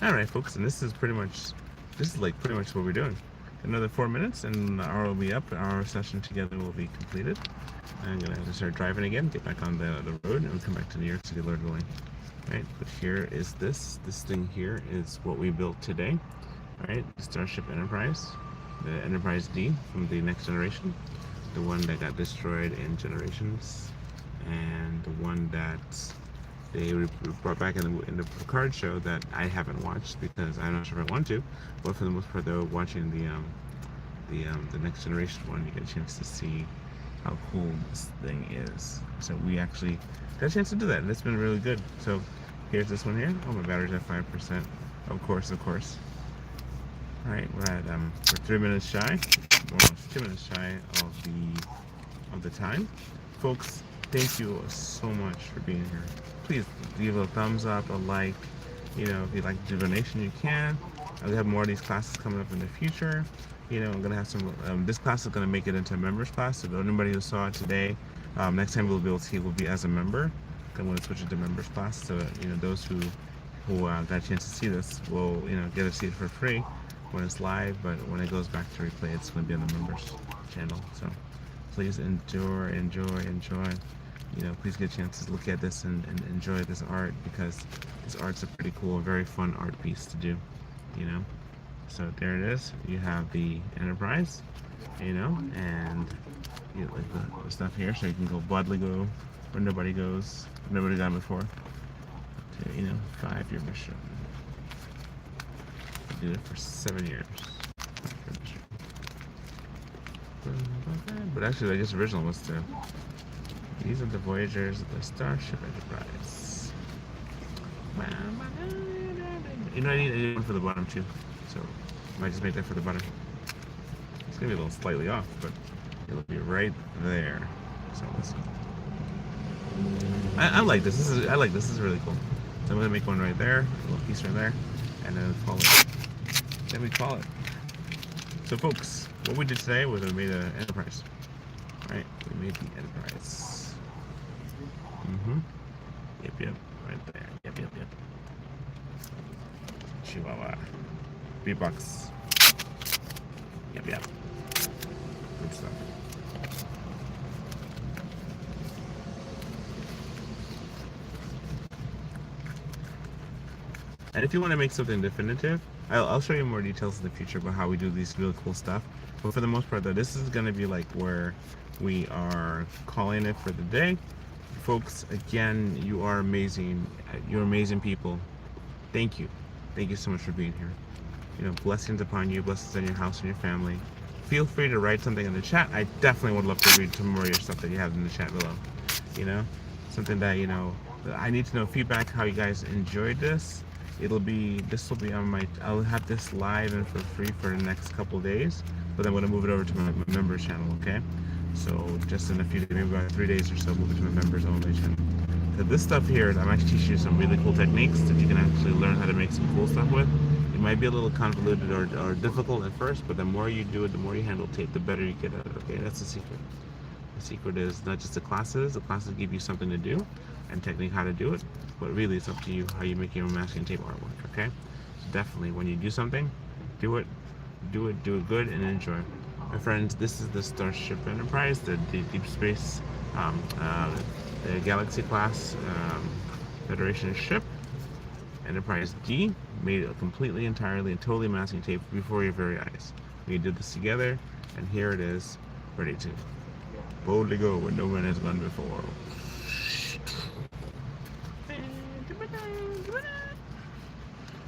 All right, folks, and this is like pretty much what we're doing. Another 4 minutes, and our will be up. Our session together will be completed. I'm gonna have to start driving again, get back on the road, and we'll come back to New York City, Lord willing. Right, but here is this thing here is what we built today. Right, the Starship Enterprise, the Enterprise D from the Next Generation, the one that got destroyed in Generations, and the one that they brought back in the Picard show that I haven't watched because I'm not sure if I want to, but for the most part, though, watching the Next Generation one, you get a chance to see how cool this thing is. So we actually got a chance to do that, and it's been really good. So here's this one here. Oh, my battery's at 5%. Of course. All right, we're 3 minutes shy, almost 2 minutes shy of the time, folks. Thank you so much for being here. Please leave a thumbs up, a like. You know, if you'd like to do a donation, you can. I'll have more of these classes coming up in the future. You know, I'm gonna have some. This class is gonna make it into a members class. So anybody who saw it today, next time we'll be able to see will be as a member. I'm gonna switch it to members class. So you know, those who got a chance to see this will get to see it for free when it's live. But when it goes back to replay, it's gonna be on the members channel. So please enjoy. You know, please get a chance to look at this and enjoy this art, because this art's a pretty cool, very fun art piece to do. You know. So there it is. You have the Enterprise, and like the stuff here, so you can go boldly go where nobody goes, nobody gone before. To 5-year mission. I did it for 7 years. But actually, I guess the original was these are the Voyagers of the Starship Enterprise. I need one for the bottom too. So I might just make that for the bottom. It's gonna be a little slightly off, but it'll be right there. So let's see. I like this. I like this. This is really cool. So I'm gonna make one right there, a little piece right there, and then call it. Then we call it. So folks, what we did today was we made an Enterprise. Right? We made the Enterprise. Yep. Right there. Yep. Chihuahua. Beatbox. Yep. Good stuff. And if you want to make something definitive, I'll show you more details in the future about how we do these really cool stuff. But for the most part, though, this is going to be like where we are calling it for the day. Folks, again, you are amazing. You're amazing people. Thank you. Thank you so much for being here. Blessings upon you, blessings on your house and your family. Feel free to write something in the chat. I definitely would love to read some more of your stuff that you have in the chat below. Something that, I need to know feedback, how you guys enjoyed this. This will be on I'll have this live and for free for the next couple days, but I'm going to move it over to my members channel, okay? So just in a few days, maybe about 3 days or so, move it to my members only channel. This stuff here, I'm actually teaching you some really cool techniques that you can actually learn how to make some cool stuff with. It might be a little convoluted or difficult at first, but the more you do it, the more you handle tape, the better you get at it, okay? That's the secret. The secret is not just the classes give you something to do and technique how to do it, but really it's up to you how you make your own masking tape artwork, okay? So definitely, when you do something, do it good and enjoy. My friends, this is the Starship Enterprise, the Deep Space, the Galaxy class Federation ship, Enterprise D, made completely, entirely, and totally masking tape before your very eyes. We did this together, and here it is, ready to boldly go where no one has gone before.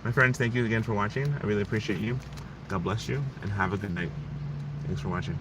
My friends, thank you again for watching. I really appreciate you. God bless you, and have a good night. Thanks for watching.